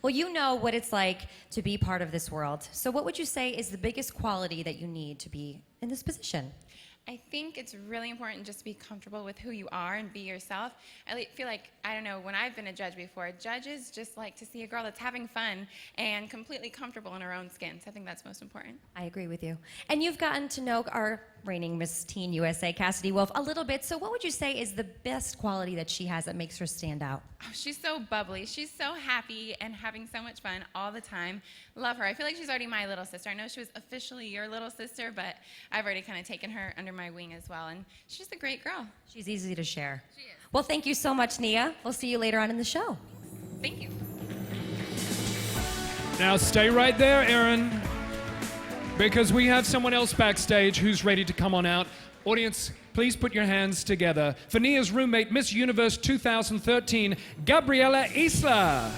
Well, you know what it's like to be part of this world. So what would you say is the biggest quality that you need to be in this position? I think it's really important just to be comfortable with who you are and be yourself. I feel like, I don't know, when I've been a judge before, judges just like to see a girl that's having fun and completely comfortable in her own skin. So I think that's most important. I agree with you. And you've gotten to know our reigning Miss Teen USA, Cassidy Wolf, a little bit. So what would you say is the best quality that she has that makes her stand out? Oh, she's so bubbly. She's so happy and having so much fun all the time. Love her. I feel like she's already my little sister. I know she was officially your little sister, but I've already kind of taken her under my wing as well. And she's just a great girl. She's easy to share. She is. Well, thank you so much, Nia. We'll see you later on in the show. Thank you. Now stay right there, Erin, because we have someone else backstage who's ready to come on out. Audience, please put your hands together for Nia's roommate, Miss Universe 2013, Gabriela Isler.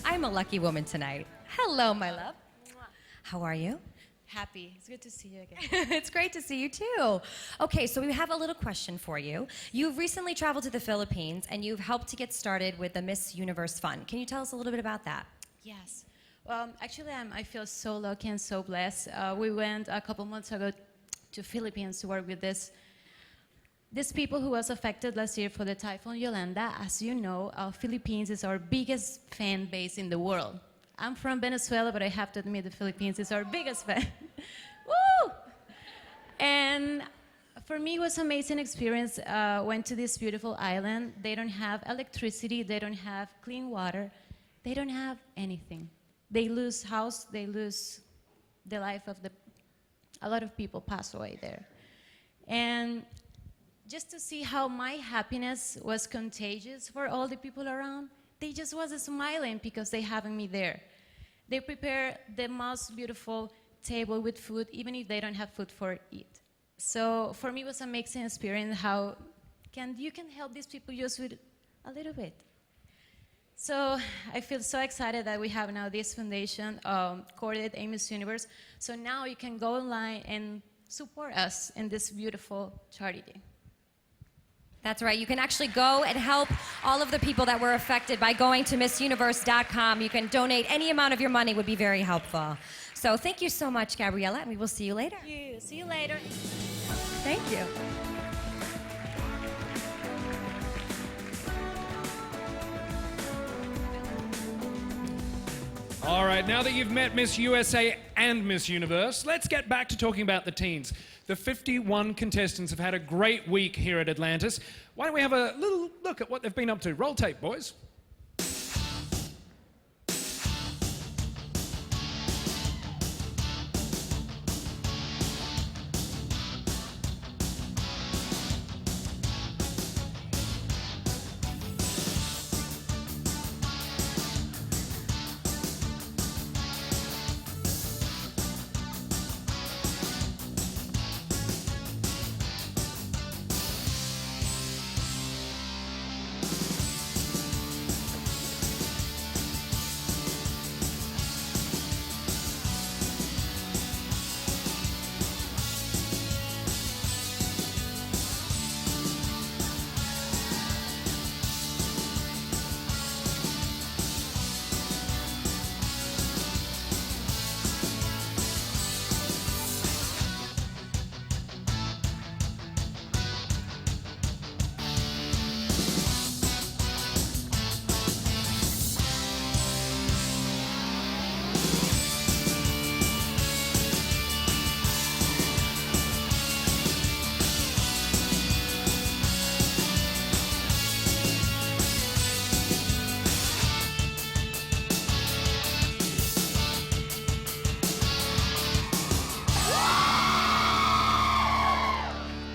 I'm a lucky woman tonight. Hello, my love. How are you? Happy. It's good to see you again. It's great to see you too. Okay, so we have a little question for you. You've recently traveled to the Philippines and you've helped to get started with the Miss Universe Fund. Can you tell us a little bit about that? Yes. Actually, I feel so lucky and so blessed. We went a couple months ago to Philippines to work with these people who was affected last year for the Typhoon Yolanda. As you know, Philippines is our biggest fan base in the world. I'm from Venezuela, but I have to admit the Philippines is our biggest fan. Woo! And for me, it was an amazing experience. Went to this beautiful island. They don't have electricity. They don't have clean water. They don't have anything. They lose house. They lose the life of a lot of people pass away there. And just to see how my happiness was contagious for all the people around, they just was smiling because they having me there. They prepare the most beautiful table with food, even if they don't have food for eat. So for me, it was an amazing experience how you can help these people just with a little bit. So I feel so excited that we have now this foundation, coordinated Miss Universe. So now you can go online and support us in this beautiful charity. That's right. You can actually go and help all of the people that were affected by going to MissUniverse.com. You can donate any amount of your money would be very helpful. So thank you so much, Gabriela, and we will see you later. Thank you. See you later. Thank you. All right, now that you've met Miss USA and Miss Universe, let's get back to talking about the teens. The 51 contestants have had a great week here at Atlantis. Why don't we have a little look at what they've been up to? Roll tape, boys.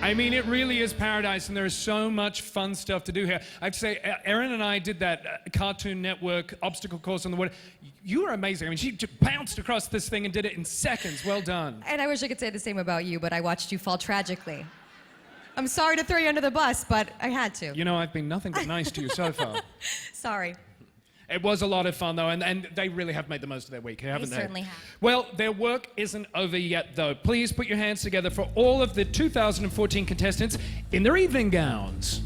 I mean, it really is paradise, and there is so much fun stuff to do here. I have to say, Erin and I did that Cartoon Network obstacle course on the water. You were amazing. I mean, she just bounced across this thing and did it in seconds. Well done. And I wish I could say the same about you, but I watched you fall tragically. I'm sorry to throw you under the bus, but I had to. You know, I've been nothing but nice to you so far. Sorry. It was a lot of fun, though, and they really have made the most of their week, haven't they? They certainly have. Well, their work isn't over yet, though. Please put your hands together for all of the 2014 contestants in their evening gowns.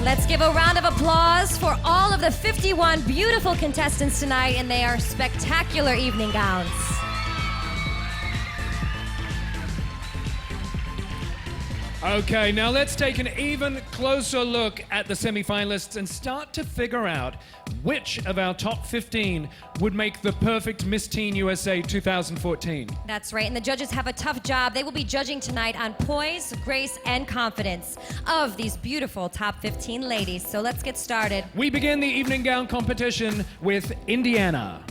Let's give a round of applause for all of the 51 beautiful contestants tonight in their spectacular evening gowns. Okay, now let's take an even closer look at the semi-finalists and start to figure out which of our top 15 would make the perfect Miss Teen USA 2014. That's right, and the judges have a tough job. They will be judging tonight on poise, grace, and confidence of these beautiful top 15 ladies. So let's get started. We begin the evening gown competition with Indiana.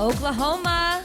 Oklahoma.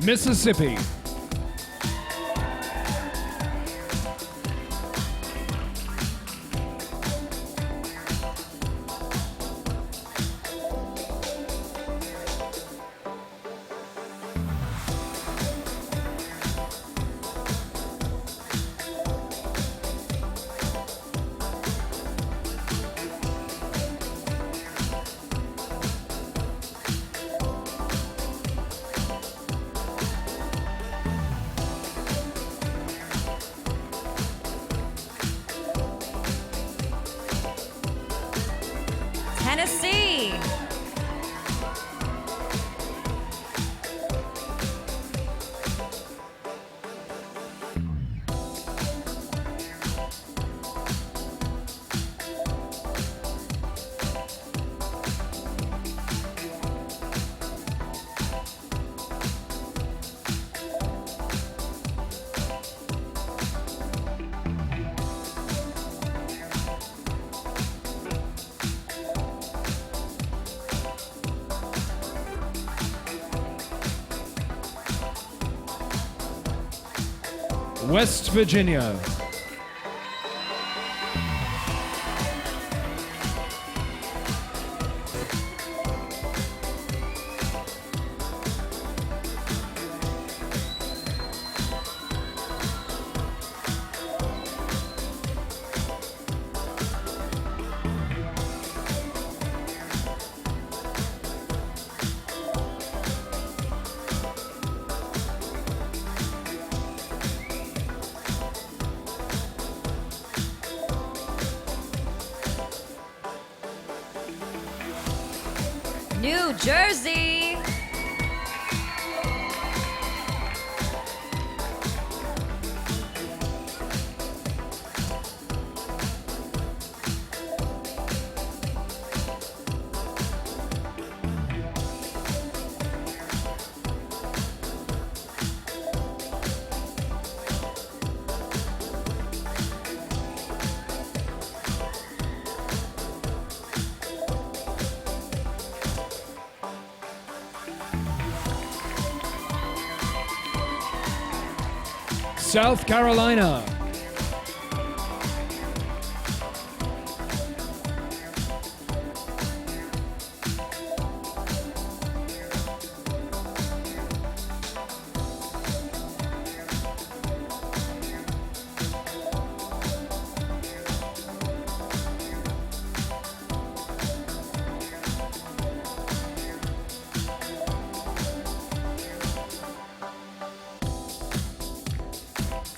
Mississippi. Tennessee. West Virginia. New Jersey. South Carolina.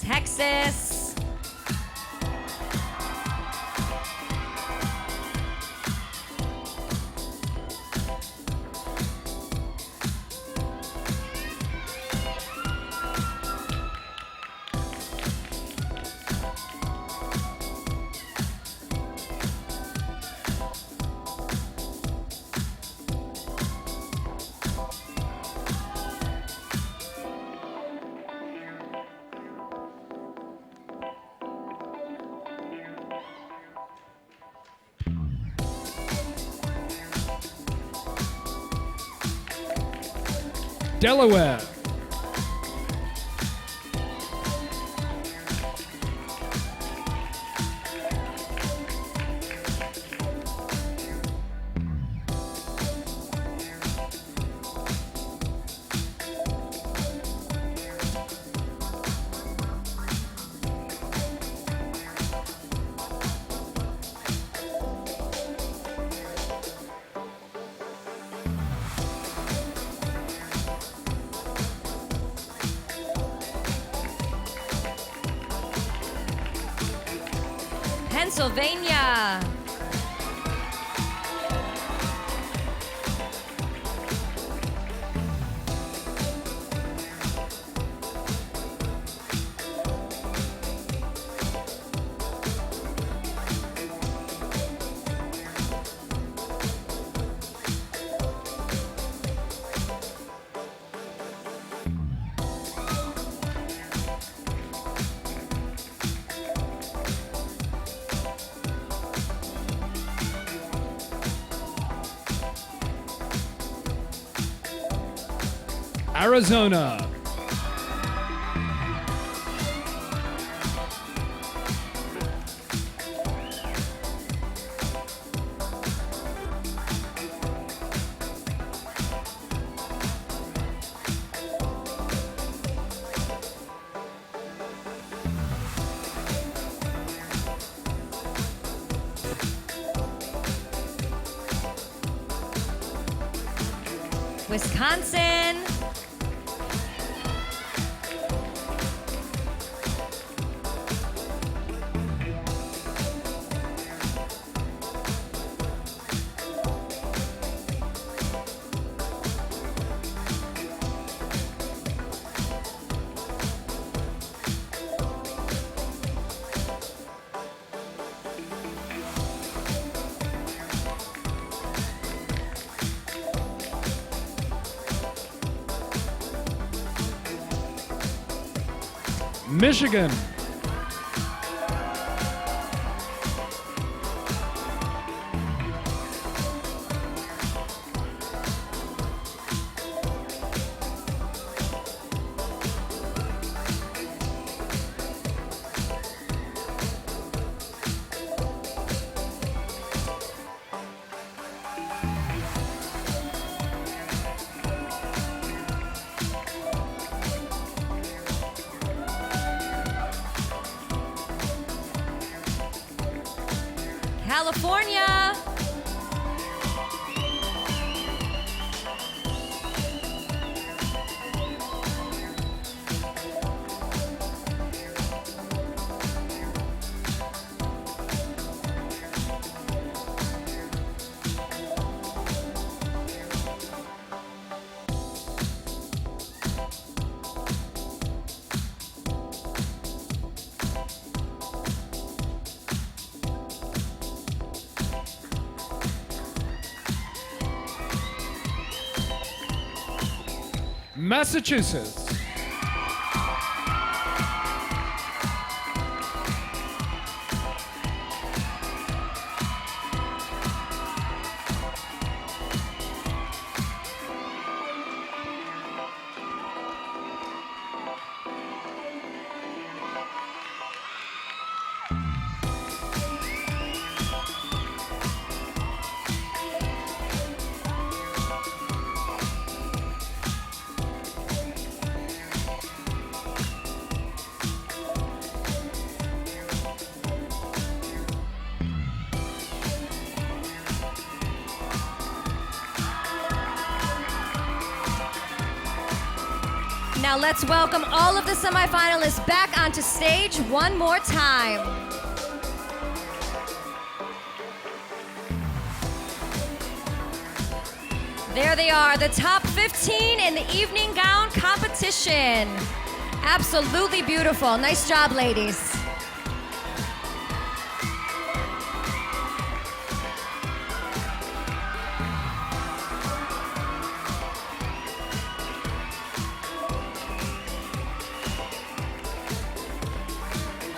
Texas. Delaware. Pennsylvania. Arizona. Wisconsin. Michigan. California. Massachusetts. Now let's welcome all of the semifinalists back onto stage one more time. There they are, the top 15 in the evening gown competition. Absolutely beautiful. Nice job, ladies.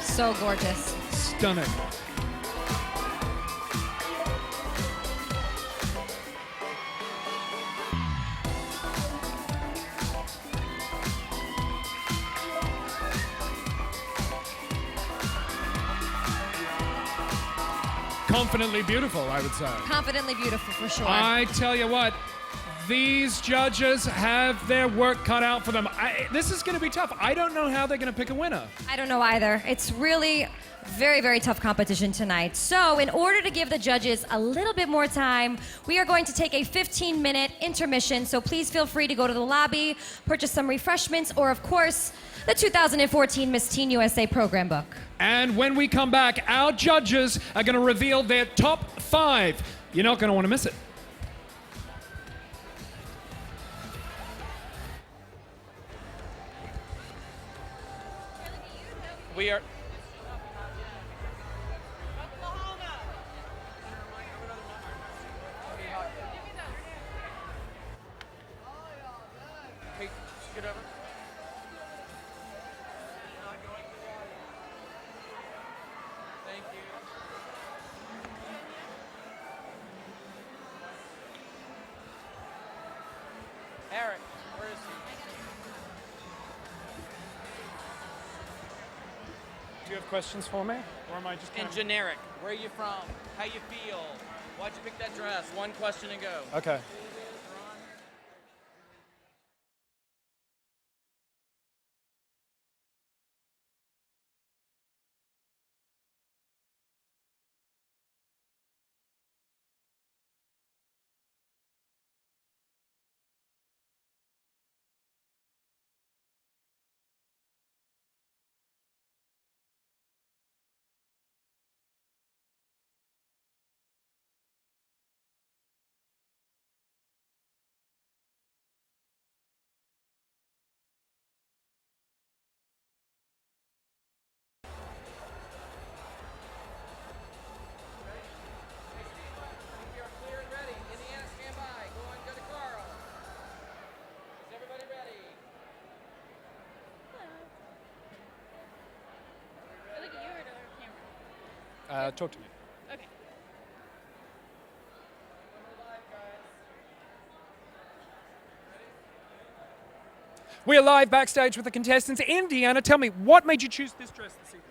So gorgeous. Stunning. Confidently beautiful, I would say. Confidently beautiful, for sure. I tell you what, these judges have their work cut out for them. This is going to be tough. I don't know how they're going to pick a winner. I don't know either. It's really very, very tough competition tonight. So in order to give the judges a little bit more time, we are going to take a 15-minute intermission. So please feel free to go to the lobby, purchase some refreshments, or of course, the 2014 Miss Teen USA program book. And when we come back, our judges are going to reveal their top 5. You're not going to want to miss it. We are. Hey, get over. Thank you. Erin, where is he? you have questions for me? Or am I just In generic, where are you from? How you feel? Why'd you pick that dress? One question and go. Okay. If you're clear and ready, Indiana, stand by. Go on, go to Karl. Is everybody ready? Look at you or the camera? Talk to me. Okay. We are live backstage with the contestants. Indiana, tell me, what made you choose this dress this evening?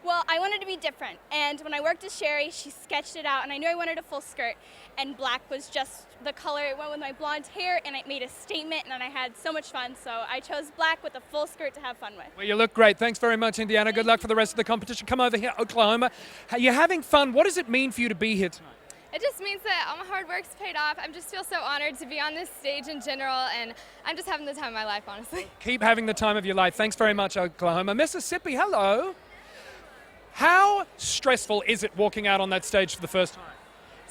Well, I wanted to be different, and when I worked with Sherry, she sketched it out, and I knew I wanted a full skirt, and black was just the color. It went with my blonde hair, and it made a statement, and I had so much fun, so I chose black with a full skirt to have fun with. Well, you look great. Thanks very much, Indiana. Good luck for the rest of the competition. Come over here, Oklahoma. You're having fun. What does it mean for you to be here tonight? It just means that all my hard work's paid off. I just feel so honored to be on this stage in general, and I'm just having the time of my life, honestly. Keep having the time of your life. Thanks very much, Oklahoma. Mississippi, hello. How stressful is it walking out on that stage for the first time?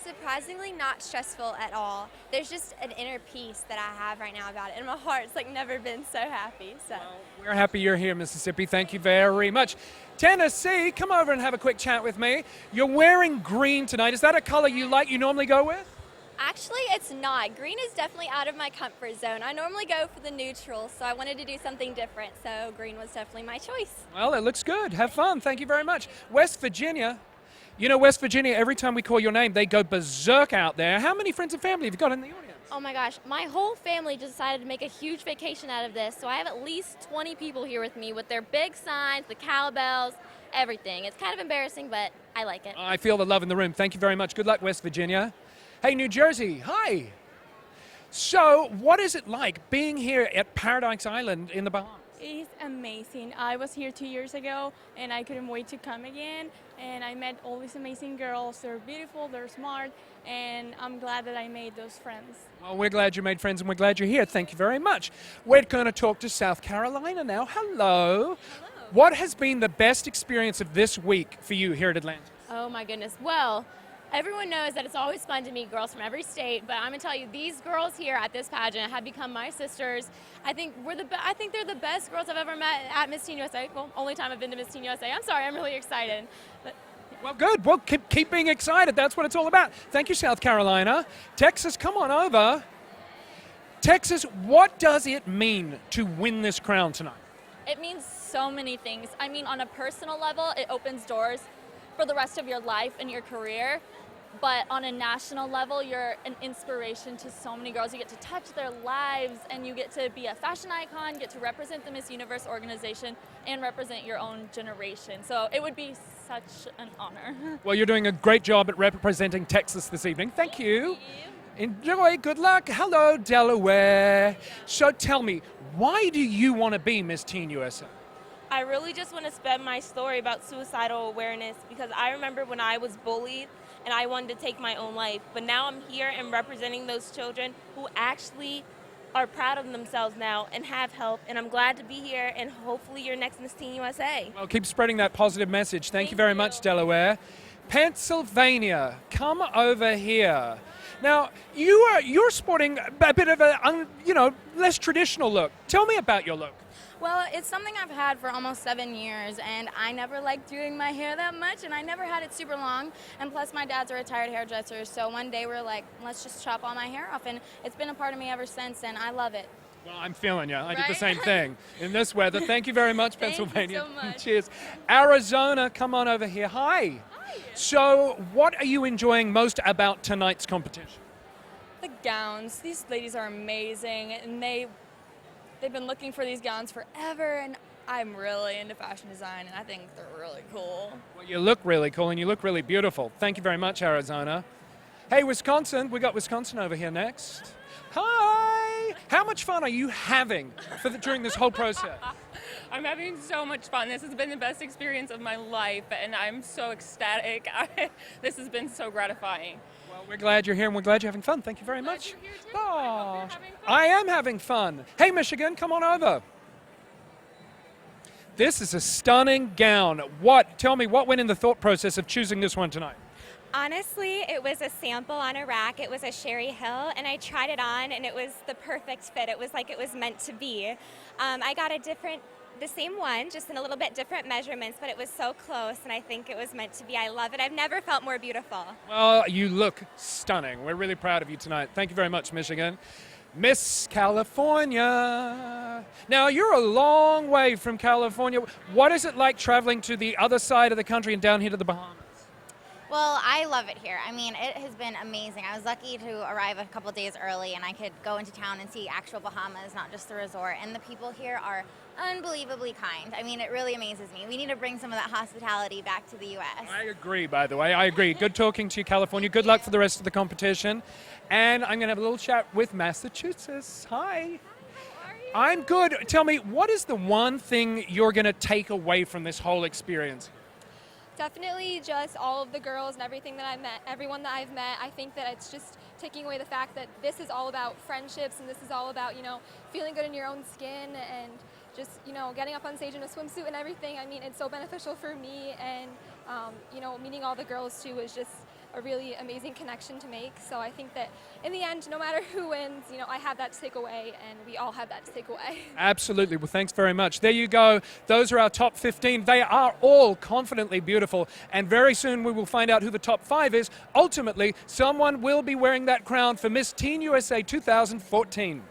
Surprisingly not stressful at all. There's just an inner peace that I have right now about it, and my heart's like never been so happy. So We're happy you're here, Mississippi. Thank you very much. Tennessee, come over and have a quick chat with me. You're wearing green tonight. Is that a color you normally go with? actually, it's not. Green is definitely out of my comfort zone. I normally go for the neutral, so I wanted to do something different. So green was definitely my choice. Well, it looks good. Have fun. Thank you very much. West Virginia. You know, West Virginia, every time we call your name, they go berserk out there. How many friends and family have you got in the audience? Oh my gosh, my whole family just decided to make a huge vacation out of this, so I have at least 20 people here with me with their big signs, the cowbells, everything. It's kind of embarrassing, but I like it. I feel the love in the room. Thank you very much. Good luck, West Virginia. Hey, New Jersey, hi. So, what is it like being here at Paradise Island in the Bahamas? It's amazing. I was here 2 years ago, and I couldn't wait to come again. And I met all these amazing girls. They're beautiful, they're smart, and I'm glad that I made those friends. Well, we're glad you made friends, and we're glad you're here. Thank you very much. We're going to talk to South Carolina now. Hello. What has been the best experience of this week for you here at Atlanta? Oh my goodness. Well, everyone knows that it's always fun to meet girls from every state, but I'm going to tell you, these girls here at this pageant have become my sisters. I think they're the best girls I've ever met at Miss Teen USA. Well, only time I've been to Miss Teen USA. I'm sorry, I'm really excited. But well, good. Well, keep being excited. That's what it's all about. Thank you, South Carolina. Texas, come on over. Texas, what does it mean to win this crown tonight? it means so many things. I mean, on a personal level, it opens doors for the rest of your life and your career. But on a national level, you're an inspiration to so many girls. You get to touch their lives, and you get to be a fashion icon, get to represent the Miss Universe organization, and represent your own generation. So it would be such an honor. Well, you're doing a great job at representing Texas this evening. Thank you. Enjoy. Good luck. Hello, Delaware. So tell me, why do you want to be Miss Teen USA? I really just want to spread my story about suicidal awareness, because I remember when I was bullied and I wanted to take my own life. But now I'm here and representing those children who actually are proud of themselves now and have help. And I'm glad to be here, and hopefully you're next Miss Teen USA. Well, keep spreading that positive message. Thank you very much, Delaware. Pennsylvania, come over here. Now, you're sporting a bit of a, less traditional look. Tell me about your look. Well, it's something I've had for almost 7 years, and I never liked doing my hair that much, and I never had it super long, and plus my dad's a retired hairdresser, so one day we're like, let's just chop all my hair off, and it's been a part of me ever since, and I love it. Well, I'm feeling you. I did the Right? same thing in this weather. Thank you very much, Pennsylvania. Thank you so much. Cheers. Arizona, come on over here. Hi. So, what are you enjoying most about tonight's competition? The gowns. These ladies are amazing, and they've been looking for these gowns forever, and I'm really into fashion design, and I think they're really cool. Well, you look really cool and you look really beautiful. Thank you very much, Arizona. Hey, Wisconsin, we got Wisconsin over here next. Hi! How much fun are you having during this whole process? I'm having so much fun. This has been the best experience of my life, and I'm so ecstatic. This has been so gratifying. Well, we're glad you're here, and we're glad you're having fun. Thank you very much. Oh, I am having fun. Hey, Michigan, come on over. This is a stunning gown. Tell me, what went in the thought process of choosing this one tonight? Honestly, it was a sample on a rack. It was a Sherry Hill, and I tried it on, and it was the perfect fit. It was like it was meant to be. I got the same one, just in a little bit different measurements, but it was so close, and I think it was meant to be. I love it. I've never felt more beautiful. Well, you look stunning. We're really proud of you tonight. Thank you very much, Michigan. Miss California. Now, you're a long way from California. What is it like traveling to the other side of the country and down here to the Bahamas? Well, I love it here. I mean, it has been amazing. I was lucky to arrive a couple days early, and I could go into town and see actual Bahamas, not just the resort. And the people here are unbelievably kind. I mean, it really amazes me. We need to bring some of that hospitality back to the U.S. I agree, by the way. I agree. Good talking to you, California. Good luck for the rest of the competition. And I'm going to have a little chat with Massachusetts. Hi. I'm good. Tell me, what is the one thing you're going to take away from this whole experience? Definitely just all of the girls and everything that I've met, everyone that I've met. I think that it's just taking away the fact that this is all about friendships, and this is all about, feeling good in your own skin and just, getting up on stage in a swimsuit and everything. I mean, it's so beneficial for me, and, meeting all the girls too was just a really amazing connection to make. So I think that in the end, no matter who wins, I have that to take away, and we all have that to take away. Absolutely. Well, thanks very much. There you go. Those are our top 15. They are all confidently beautiful, and very soon we will find out who the top 5 is. Ultimately, someone will be wearing that crown for Miss Teen USA 2014.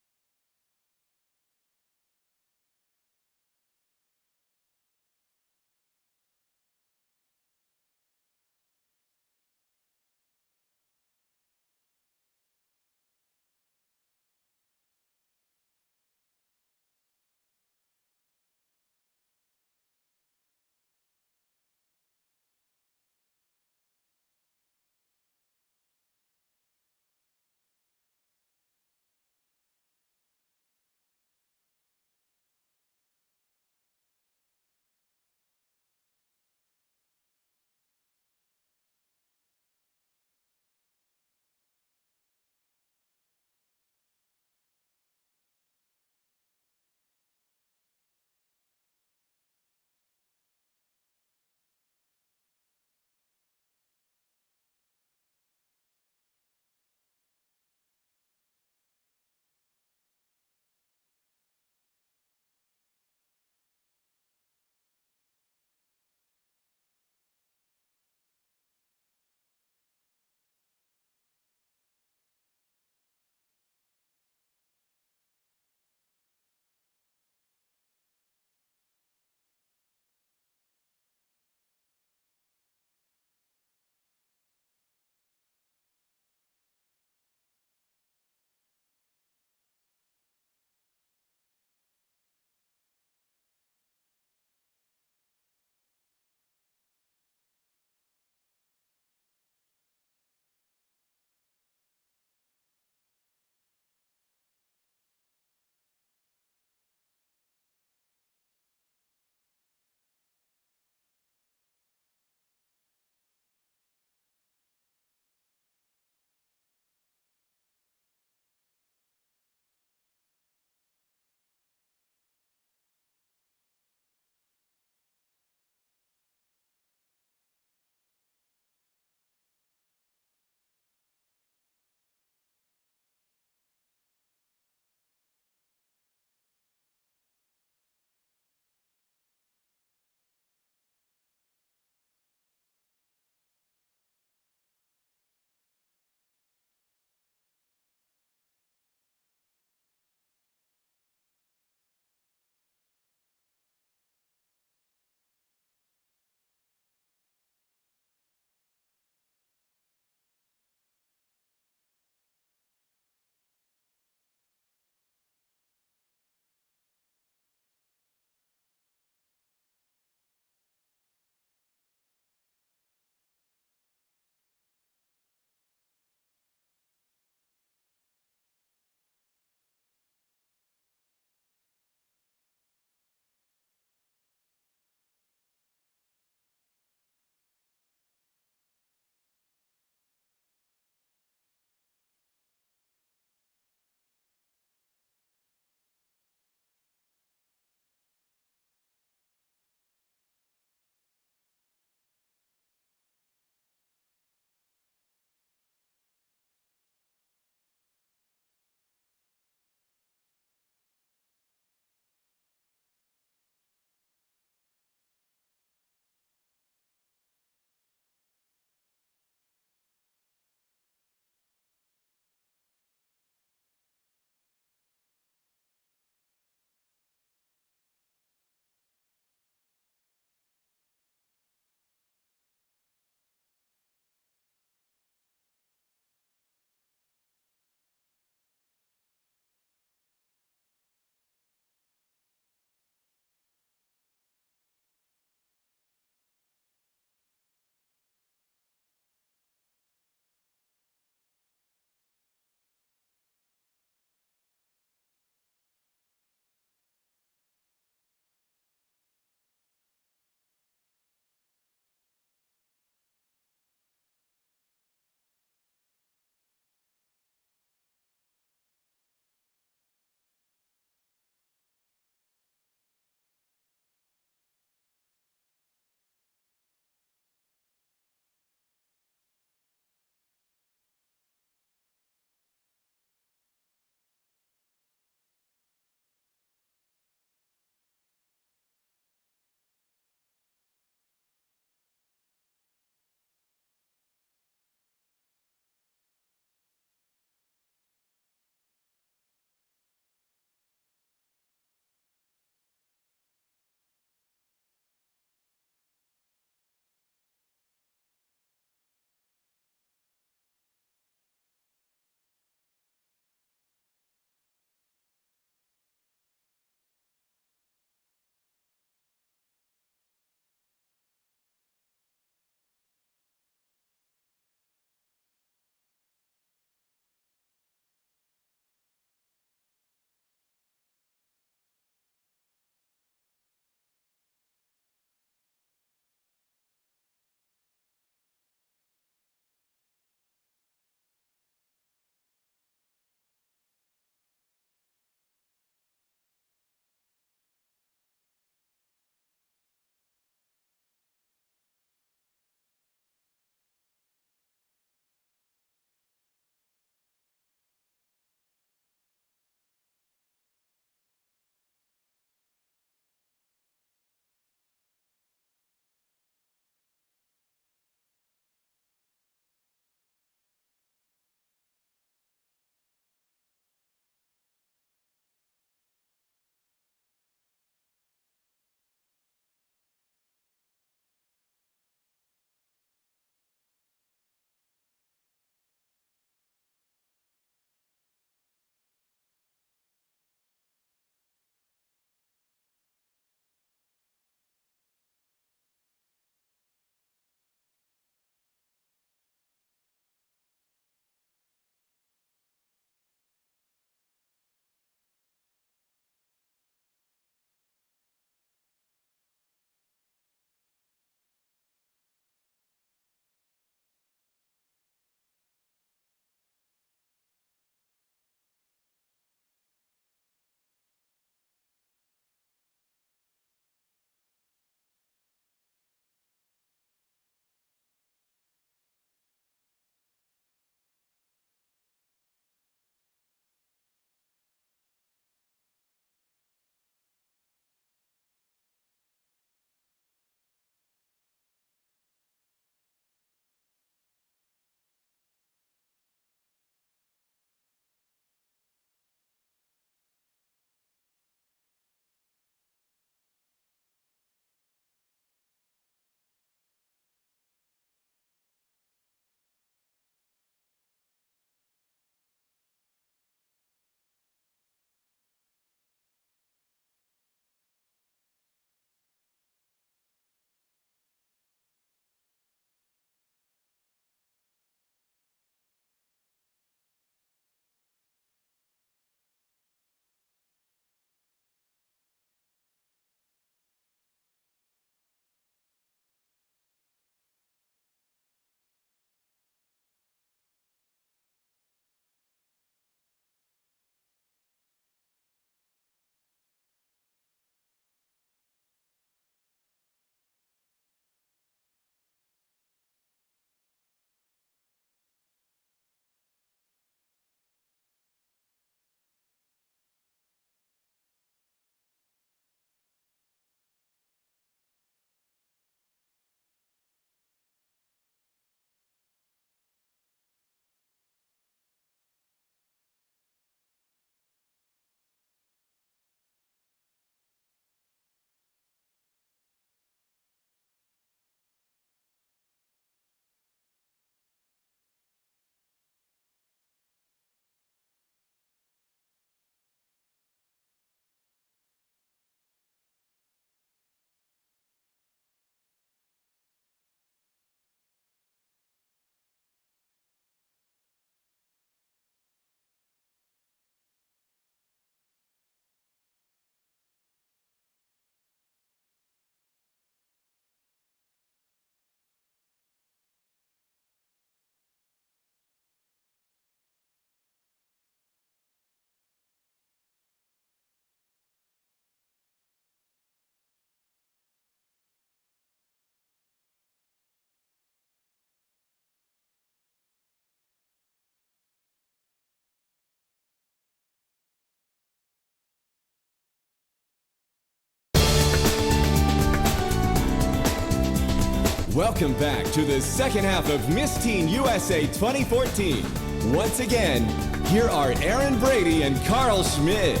Welcome back to the second half of Miss Teen USA 2014. Once again, here are Erin, Brady, and Karl Schmid.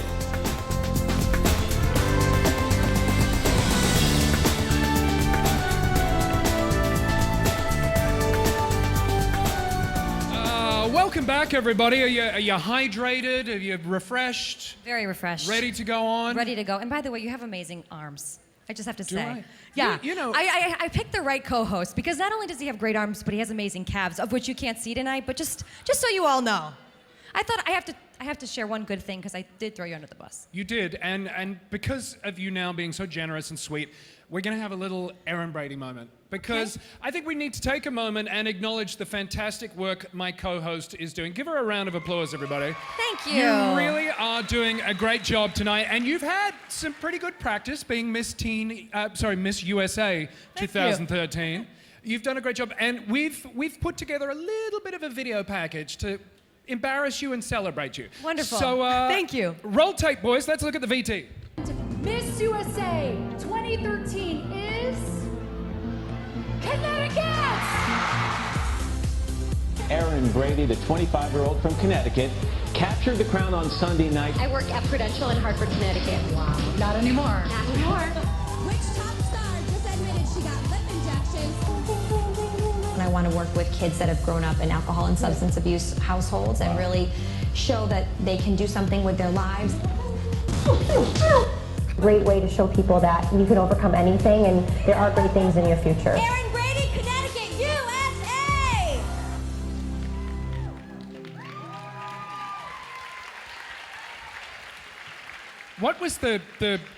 Welcome back, everybody. Are you hydrated? Are you refreshed? Very refreshed. Ready to go on? Ready to go. And by the way, you have amazing arms. I just have to say. I? Yeah. You know. I picked the right co-host because not only does he have great arms, but he has amazing calves, of which you can't see tonight, but just so you all know. I thought I have to share one good thing because I did throw you under the bus. You did, and because of you now being so generous and sweet, we're going to have a little Erin Brady moment. Because I think we need to take a moment and acknowledge the fantastic work my co-host is doing. Give her a round of applause, everybody. Thank you. You really are doing a great job tonight, and you've had some pretty good practice being Miss USA 2013. You've done a great job, and we've put together a little bit of a video package to embarrass you and celebrate you. Wonderful. So, thank you. Roll tape, boys. Let's look at the VT. Miss USA 2013 is Connecticut! Erin Brady, the 25-year-old from Connecticut, captured the crown on Sunday night. I work at Prudential in Hartford, Connecticut. Wow. Not anymore. Not anymore. Which top star just admitted she got lip injections? And I want to work with kids that have grown up in alcohol and substance abuse households and really show that they can do something with their lives. Great way to show people that you can overcome anything and there are great things in your future. Erin Brady, Connecticut, USA! What was the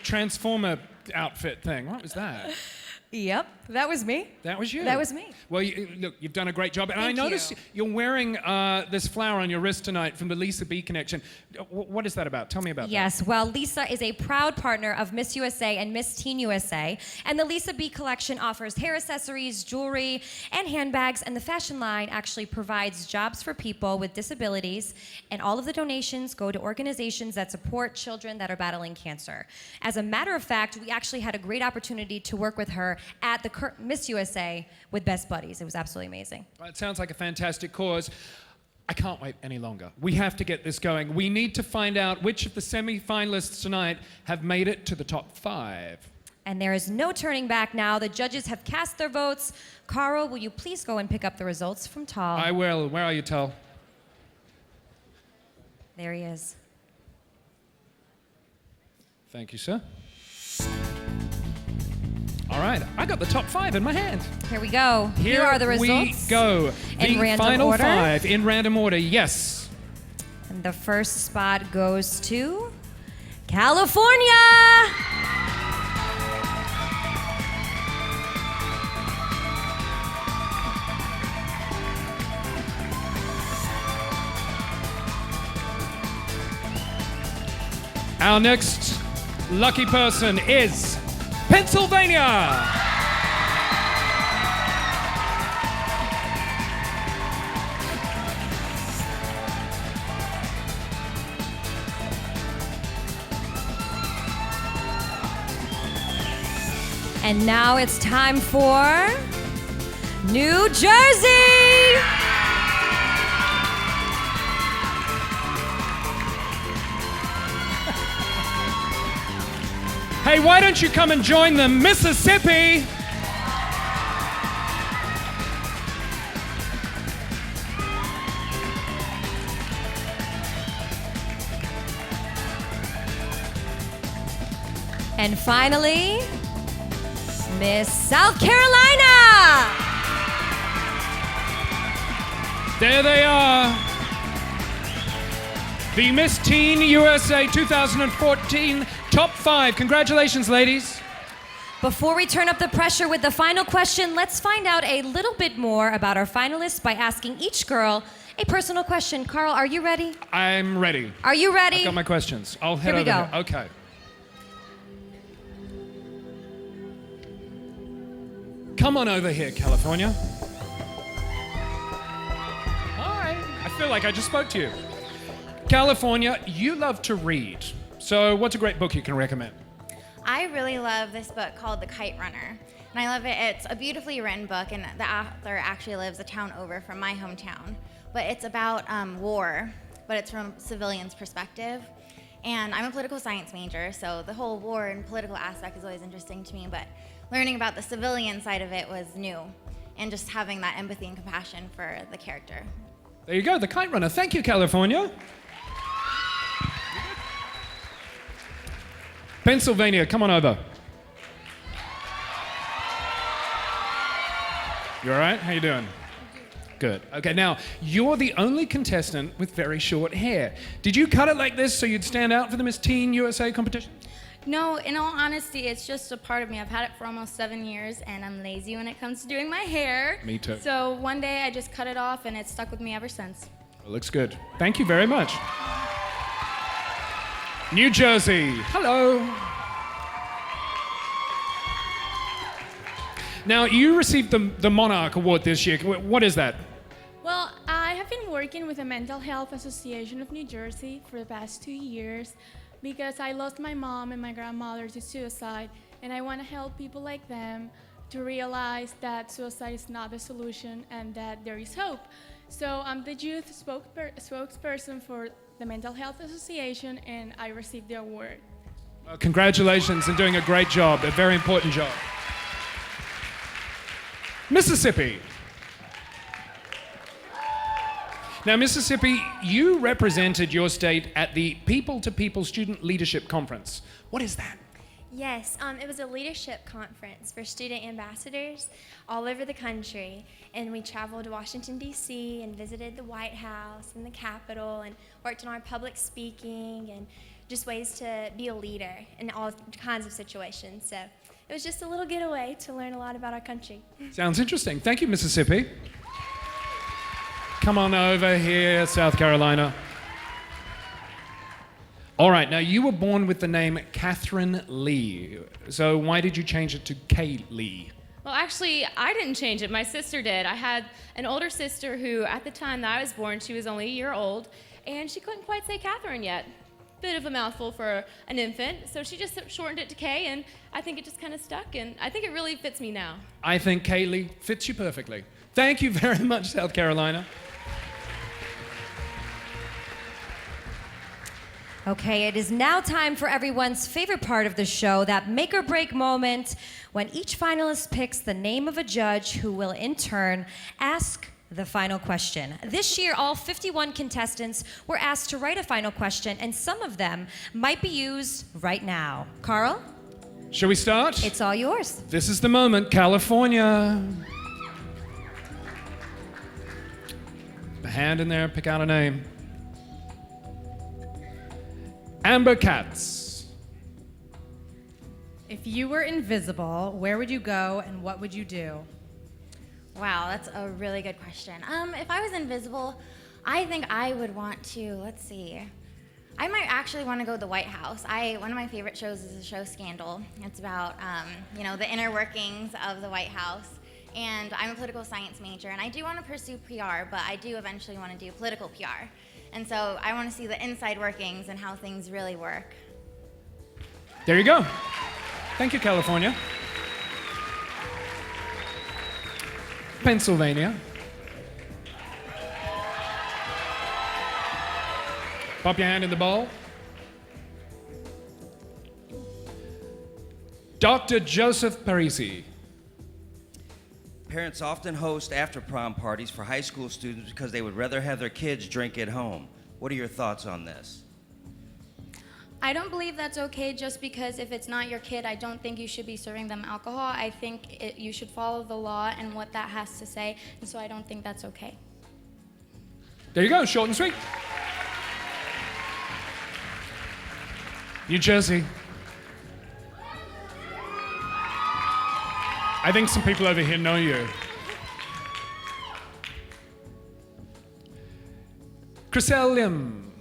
Transformer outfit thing? What was that? Yep, that was me. That was you? That was me. Well, look, you've done a great job. And Thank I noticed you. you're wearing this flower on your wrist tonight from the Lisa B Connection. What is that about? Tell me about Yes, well, Lisa is a proud partner of Miss USA and Miss Teen USA, and the Lisa B collection offers hair accessories, jewelry, and handbags, and the fashion line actually provides jobs for people with disabilities, and all of the donations go to organizations that support children that are battling cancer. As a matter of fact, we actually had a great opportunity to work with her at the Miss USA with Best Buddies. It was absolutely amazing. that? It sounds like a fantastic cause. I can't wait any longer. We have to get this going. We need to find out which of the semi-finalists tonight have made it to the top 5. And there is no turning back now. The judges have cast their votes. Karl, will you please go and pick up the results from Tal? I will. Where are you, Tal? There he is. Thank you, sir. All right, I got the top 5 in my hand. Here we go. Here are the results. We go. In The random final order. 5 in random order, yes. And the first spot goes to California. Our next lucky person is Pennsylvania. And now it's time for New Jersey. Hey, why don't you come and join them, Mississippi? And finally, Miss South Carolina. There they are. The Miss Teen USA 2014 top 5. Congratulations, ladies. Before we turn up the pressure with the final question, let's find out a little bit more about our finalists by asking each girl a personal question. Karl, are you ready? I'm ready. Are you ready? I've got my questions. I'll head Here we over go. here. Okay. Come on over here, California. Hi. I feel like I just spoke to you. California, you love to read. So what's a great book you can recommend? I really love this book called The Kite Runner. and I love it. It's a beautifully written book, and the author actually lives a town over from my hometown. But it's about war, but it's from civilians' perspective. And I'm a political science major, so the whole war and political aspect is always interesting to me, but learning about the civilian side of it was new, and just having that empathy and compassion for the character. There you go, the kite runner. Thank you, California. Pennsylvania, come on over. You all right? How you doing? Good. Okay, now, you're the only contestant with very short hair. Did you cut it like this so you'd stand out for the Miss Teen USA competition? No, in all honesty, it's just a part of me. I've had it for almost 7 years, and I'm lazy when it comes to doing my hair. Me too. So one day I just cut it off, and it's stuck with me ever since. It looks good. Thank you very much. New Jersey, hello. Now, you received the Monarch Award this year. What is that? Well, I have been working with the Mental Health Association of New Jersey for the past 2 years because I lost my mom and my grandmother to suicide, and I want to help people like them to realize that suicide is not the solution and that there is hope. So I'm the youth spokesperson for the Mental Health Association, and I received the award. Well, congratulations on doing a great job, a very important job. Mississippi. Now, Mississippi, you represented your state at the People to People Student Leadership Conference. What is that? Yes, it was a leadership conference for student ambassadors all over the country, and we traveled to Washington, D.C. and visited the White House and the Capitol and worked on our public speaking and just ways to be a leader in all kinds of situations. So it was just a little getaway to learn a lot about our country. Sounds interesting. Thank you, Mississippi. Come on over here, South Carolina. All right, now you were born with the name Catherine Lee. So why did you change it to Kay Lee? Well, actually, I didn't change it. My sister did. I had an older sister who, at the time that I was born, she was only a year old, and she couldn't quite say Catherine yet. Bit of a mouthful for an infant, so she just shortened it to Kay, and I think it just kind of stuck, and I think it really fits me now. I think Kay Lee fits you perfectly. Thank you very much, South Carolina. Okay, it is now time for everyone's favorite part of the show, that make or break moment, when each finalist picks the name of a judge who will in turn ask the final question. This year, all 51 contestants were asked to write a final question, and some of them might be used right now. Karl? Shall we start? It's all yours. This is the moment, California. A hand in there, pick out a name. Amber Katz. If you were invisible, where would you go and what would you do? Wow, that's a really good question. If I was invisible, I think I would want to, let's see. I might actually want to go to the White House. One of my favorite shows is the show Scandal. It's about, the inner workings of the White House. And I'm a political science major, and I do want to pursue PR, but I do eventually want to do political PR. And so I want to see the inside workings and how things really work. There you go. Thank you, California. Pennsylvania. Pop your hand in the bowl. Dr. Joseph Parisi. Parents often host after-prom parties for high school students because they would rather have their kids drink at home. What are your thoughts on this? I don't believe that's okay just because if it's not your kid, I don't think you should be serving them alcohol. I think you should follow the law and what that has to say, and so I don't think that's okay. There you go, short and sweet. New Jersey. I think some people over here know you. Chriselle Lim.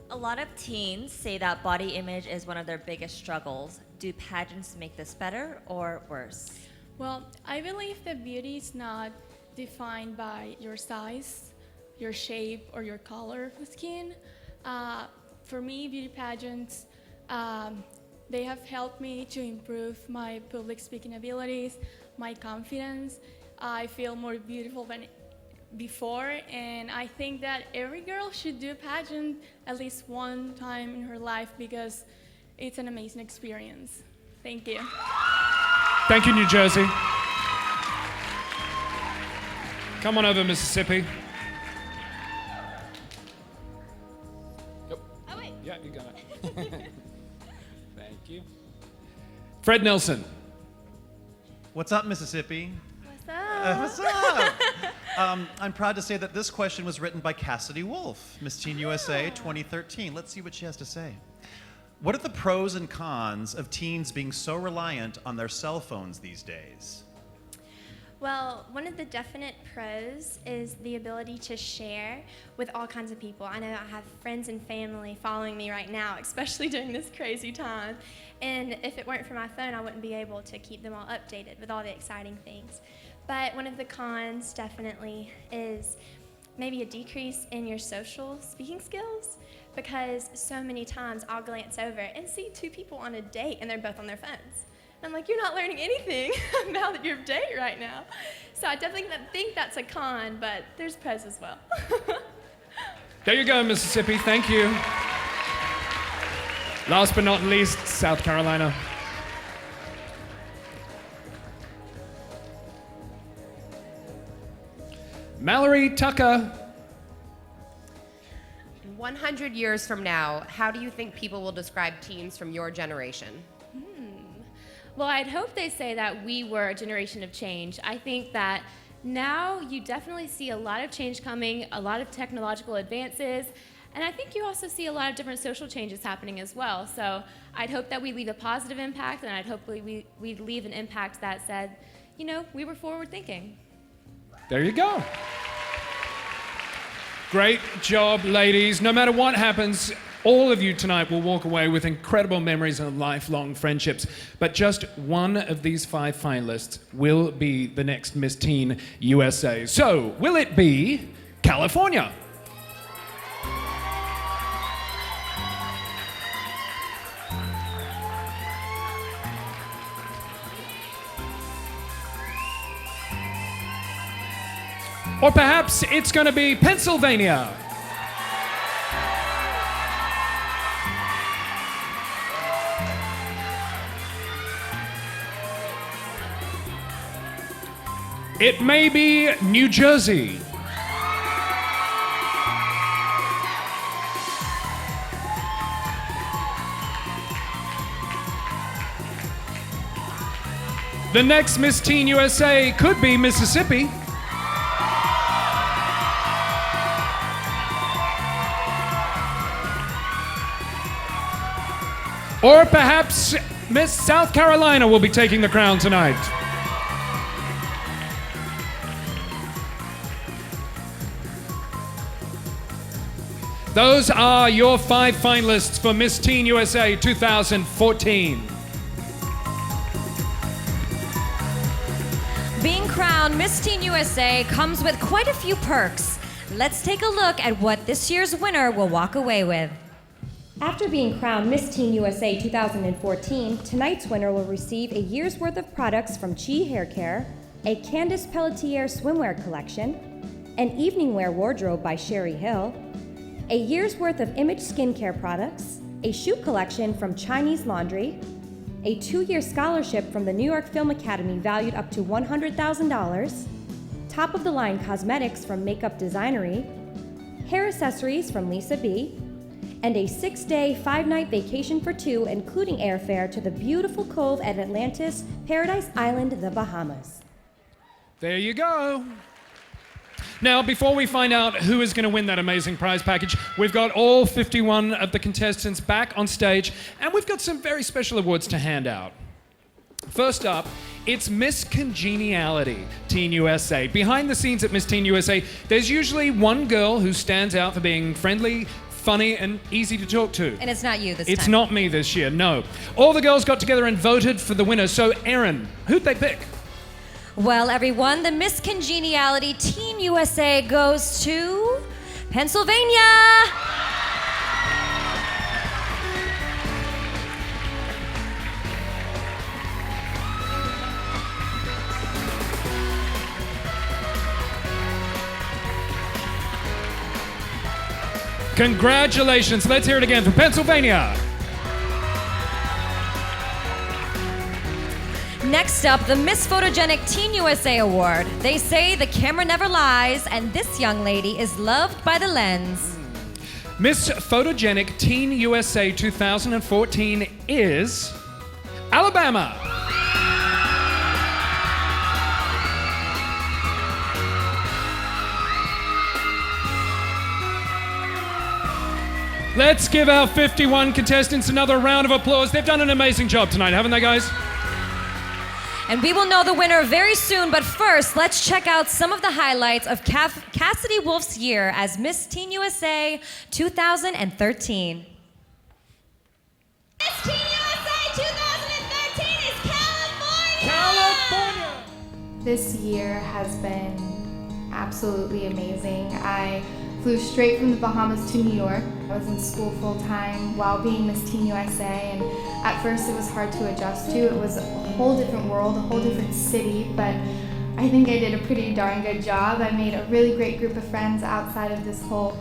A lot of teens say that body image is one of their biggest struggles. Do pageants make this better or worse? Well, I believe that beauty is not defined by your size, your shape, or your color of the skin. For me, beauty pageants They have helped me to improve my public speaking abilities, my confidence. I feel more beautiful than before, and I think that every girl should do a pageant at least one time in her life because it's an amazing experience. Thank you. Thank you, New Jersey. Come on over, Mississippi. Yep. Oh, wait. Yeah, you got it. Thank you. Fred Nelson. What's up, Mississippi? What's up? What's up? I'm proud to say that this question was written by Cassidy Wolf, Miss Teen USA 2013. Let's see what she has to say. What are the pros and cons of teens being so reliant on their cell phones these days? Well, one of the definite pros is the ability to share with all kinds of people. I know I have friends and family following me right now, especially during this crazy time. And if it weren't for my phone, I wouldn't be able to keep them all updated with all the exciting things. But one of the cons definitely is maybe a decrease in your social speaking skills, because so many times I'll glance over and see two people on a date and they're both on their phones. I'm like, you're not learning anything about your date right now. So I definitely think that's a con, but there's pros as well. There you go, Mississippi. Thank you. Last but not least, South Carolina. Mallory Tucker. 100 years from now, how do you think people will describe teens from your generation? Well, I'd hope they say that we were a generation of change. I think that now you definitely see a lot of change coming, a lot of technological advances, and I think you also see a lot of different social changes happening as well. So I'd hope that we leave a positive impact, and I'd hope we'd leave an impact that said, you know, we were forward thinking. There you go. Great job, ladies. No matter what happens, all of you tonight will walk away with incredible memories and lifelong friendships. But just one of these 5 finalists will be the next Miss Teen USA. So, will it be California? Or perhaps it's going to be Pennsylvania. It may be New Jersey. The next Miss Teen USA could be Mississippi. Or perhaps Miss South Carolina will be taking the crown tonight. Those are your 5 finalists for Miss Teen USA 2014. Being crowned Miss Teen USA comes with quite a few perks. Let's take a look at what this year's winner will walk away with. After being crowned Miss Teen USA 2014, tonight's winner will receive a year's worth of products from Chi Hair Care, a Candice Pelletier swimwear collection, an evening wear wardrobe by Sherry Hill, a year's worth of Image skincare products, a shoe collection from Chinese Laundry, a 2-year scholarship from the New York Film Academy valued up to $100,000, top-of-the-line cosmetics from Makeup Designery, hair accessories from Lisa B, and a 6-day, 5-night vacation for 2, including airfare to the beautiful cove at Atlantis, Paradise Island, the Bahamas. There you go. Now, before we find out who is going to win that amazing prize package, we've got all 51 of the contestants back on stage, and we've got some very special awards to hand out. First up, it's Miss Congeniality, Teen USA. Behind the scenes at Miss Teen USA, there's usually one girl who stands out for being friendly, funny, and easy to talk to. And it's not you this time. It's not me this year, no. All the girls got together and voted for the winner. So, Erin, who'd they pick? Well, everyone, the Miss Congeniality Teen USA goes to Pennsylvania. Congratulations. Let's hear it again from Pennsylvania. Next up, the Miss Photogenic Teen USA Award. They say the camera never lies, and this young lady is loved by the lens. Miss Photogenic Teen USA 2014 is Alabama. Let's give our 51 contestants another round of applause. They've done an amazing job tonight, haven't they, guys? And we will know the winner very soon, but first, let's check out some of the highlights of Cassidy Wolf's year as Miss Teen USA 2013. Miss Teen USA 2013 is California! This year has been absolutely amazing. I flew straight from the Bahamas to New York. I was in school full time while being Miss Teen USA, and at first it was hard to adjust to. It was a whole different world, a whole different city, but I think I did a pretty darn good job. I made a really great group of friends outside of this whole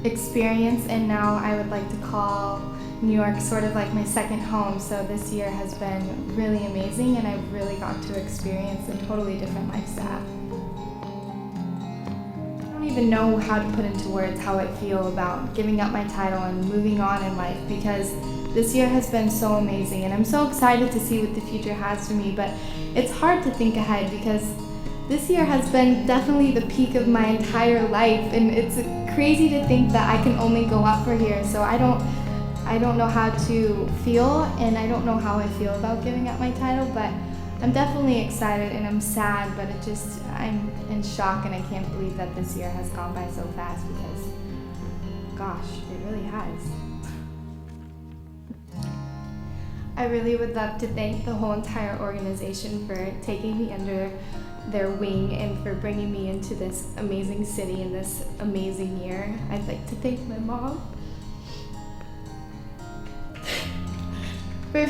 experience, and now I would like to call New York sort of like my second home. So this year has been really amazing, and I've really got to experience a totally different lifestyle. I don't even know how to put into words how I feel about giving up my title and moving on in life, because this year has been so amazing, and I'm so excited to see what the future has for me, but it's hard to think ahead because this year has been definitely the peak of my entire life, and it's crazy to think that I can only go up from here. So I don't know how to feel, and I don't know how I feel about giving up my title, but I'm definitely excited and I'm sad, but I'm in shock, and I can't believe that this year has gone by so fast because, gosh, it really has. I really would love to thank the whole entire organization for taking me under their wing and for bringing me into this amazing city in this amazing year. I'd like to thank my mom for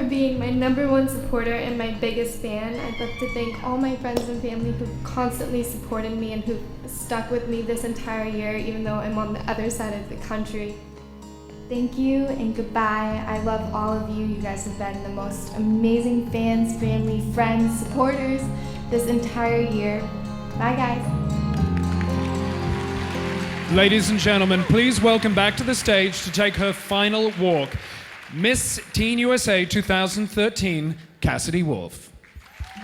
being my #1 supporter and my biggest fan. I'd love to thank all my friends and family who've constantly supported me and who've stuck with me this entire year, even though I'm on the other side of the country. Thank you and goodbye. I love all of you. You guys have been the most amazing fans, family, friends, supporters this entire year. Bye, guys. Ladies and gentlemen, please welcome back to the stage to take her final walk, Miss Teen USA 2013, Cassidy Wolf. I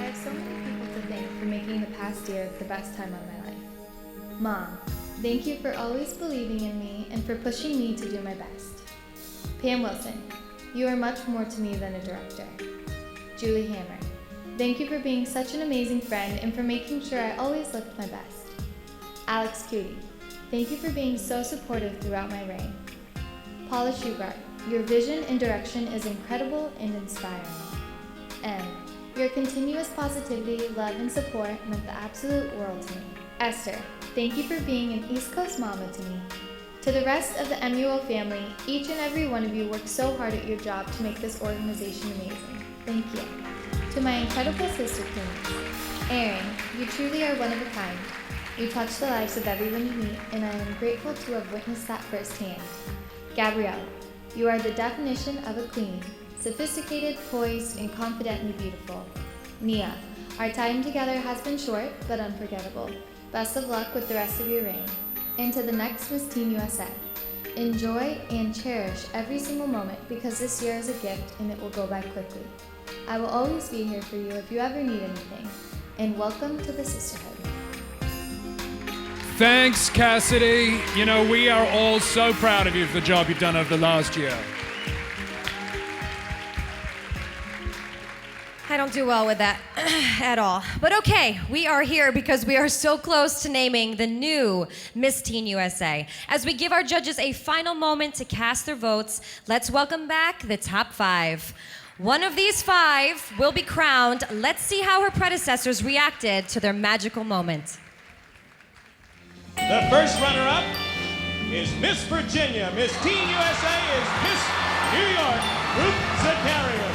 have so many people to thank for making the past year the best time of my life. Mom, thank you for always believing in me and for pushing me to do my best. Pam Wilson, you are much more to me than a director. Julie Hammer, thank you for being such an amazing friend and for making sure I always looked my best. Alex Cootie, thank you for being so supportive throughout my reign. Paula Schubart, your vision and direction is incredible and inspiring. And your continuous positivity, love, and support meant the absolute world to me. Esther, thank you for being an East Coast mama to me. To the rest of the MUO family, each and every one of you worked so hard at your job to make this organization amazing. Thank you. To my incredible sister queens, Erin, you truly are one of a kind. You touch the lives of everyone you meet, and I am grateful to have witnessed that firsthand. Gabriela, you are the definition of a queen, sophisticated, poised, and confidently beautiful. Nia, our time together has been short, but unforgettable. Best of luck with the rest of your reign. And to the next Miss Teen USA, enjoy and cherish every single moment because this year is a gift and it will go by quickly. I will always be here for you if you ever need anything. And welcome to the sisterhood. Thanks, Cassidy. You know, we are all so proud of you for the job you've done over the last year. I don't do well with that at all. But okay, we are here because we are so close to naming the new Miss Teen USA. As we give our judges a final moment to cast their votes, let's welcome back the top 5. One of these 5 will be crowned. Let's see how her predecessors reacted to their magical moment. The first runner-up is Miss Virginia. Miss Teen USA is Miss New York, Ruth Zakarian.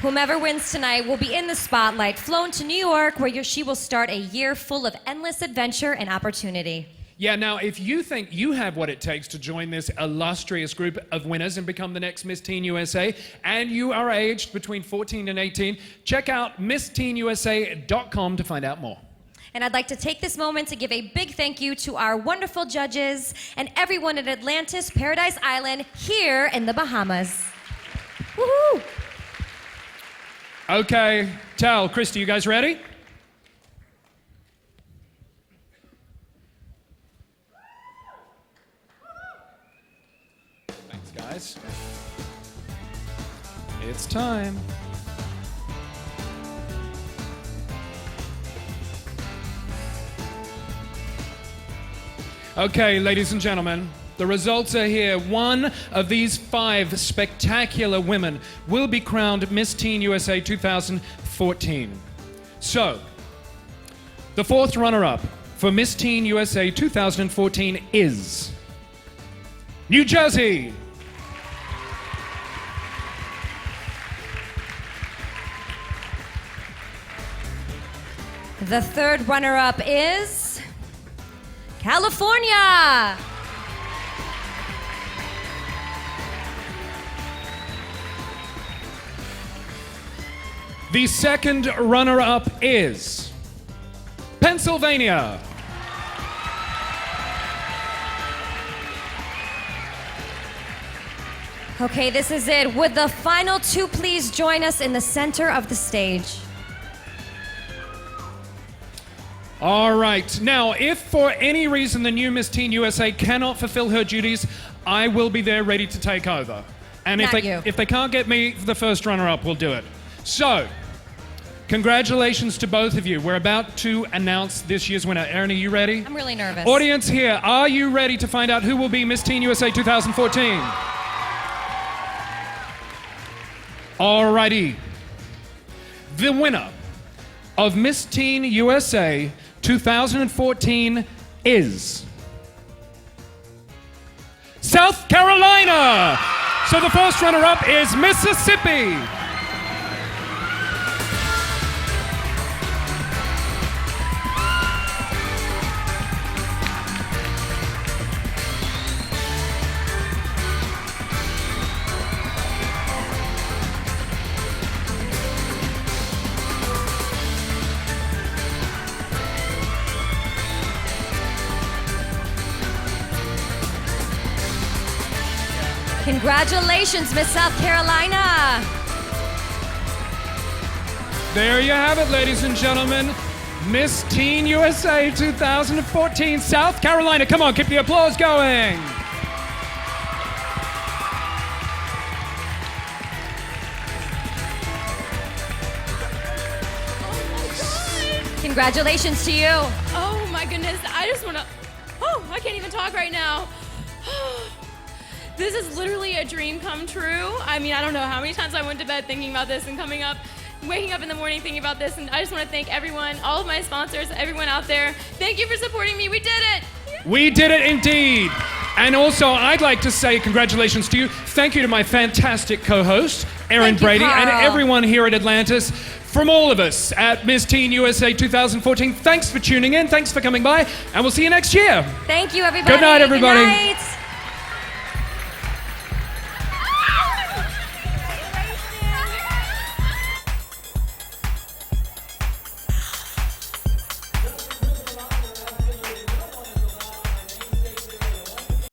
Whomever wins tonight will be in the spotlight, flown to New York, where she will start a year full of endless adventure and opportunity. Yeah, now, if you think you have what it takes to join this illustrious group of winners and become the next Miss Teen USA, and you are aged between 14 and 18, check out MissTeenUSA.com to find out more. And I'd like to take this moment to give a big thank you to our wonderful judges and everyone at Atlantis Paradise Island here in the Bahamas. Woohoo! Okay, Tal, Christy, you guys ready? Thanks, guys. It's time. Okay, ladies and gentlemen, the results are here. One of these 5 spectacular women will be crowned Miss Teen USA 2014. So, the 4th runner-up for Miss Teen USA 2014 is New Jersey. The 3rd runner-up is California. The 2nd runner-up is Pennsylvania. Okay, this is it. Would the final 2 please join us in the center of the stage? All right. Now, if for any reason the new Miss Teen USA cannot fulfill her duties, I will be there ready to take over. And if they can't get me, the 1st runner-up will do it. So, congratulations to both of you. We're about to announce this year's winner. Erin, are you ready? I'm really nervous. Audience here, are you ready to find out who will be Miss Teen USA 2014? All righty. The winner of Miss Teen USA 2014 is South Carolina. So the 1st runner-up is Mississippi. Congratulations, Miss South Carolina. There you have it, ladies and gentlemen. Miss Teen USA 2014, South Carolina. Come on, keep the applause going. Congratulations to you. Oh my goodness, I just want to, I can't even talk right now. This is literally a dream come true. I mean, I don't know how many times I went to bed thinking about this and waking up in the morning thinking about this, and I just want to thank everyone, all of my sponsors, everyone out there. Thank you for supporting me. We did it. We did it indeed. And also, I'd like to say congratulations to you. Thank you to my fantastic co-host, Erin, Brady, Karl. and everyone here at Atlantis. From all of us at Miss Teen USA 2014, thanks for tuning in, thanks for coming by, and we'll see you next year. Thank you, everybody. Good night, everybody. Good night.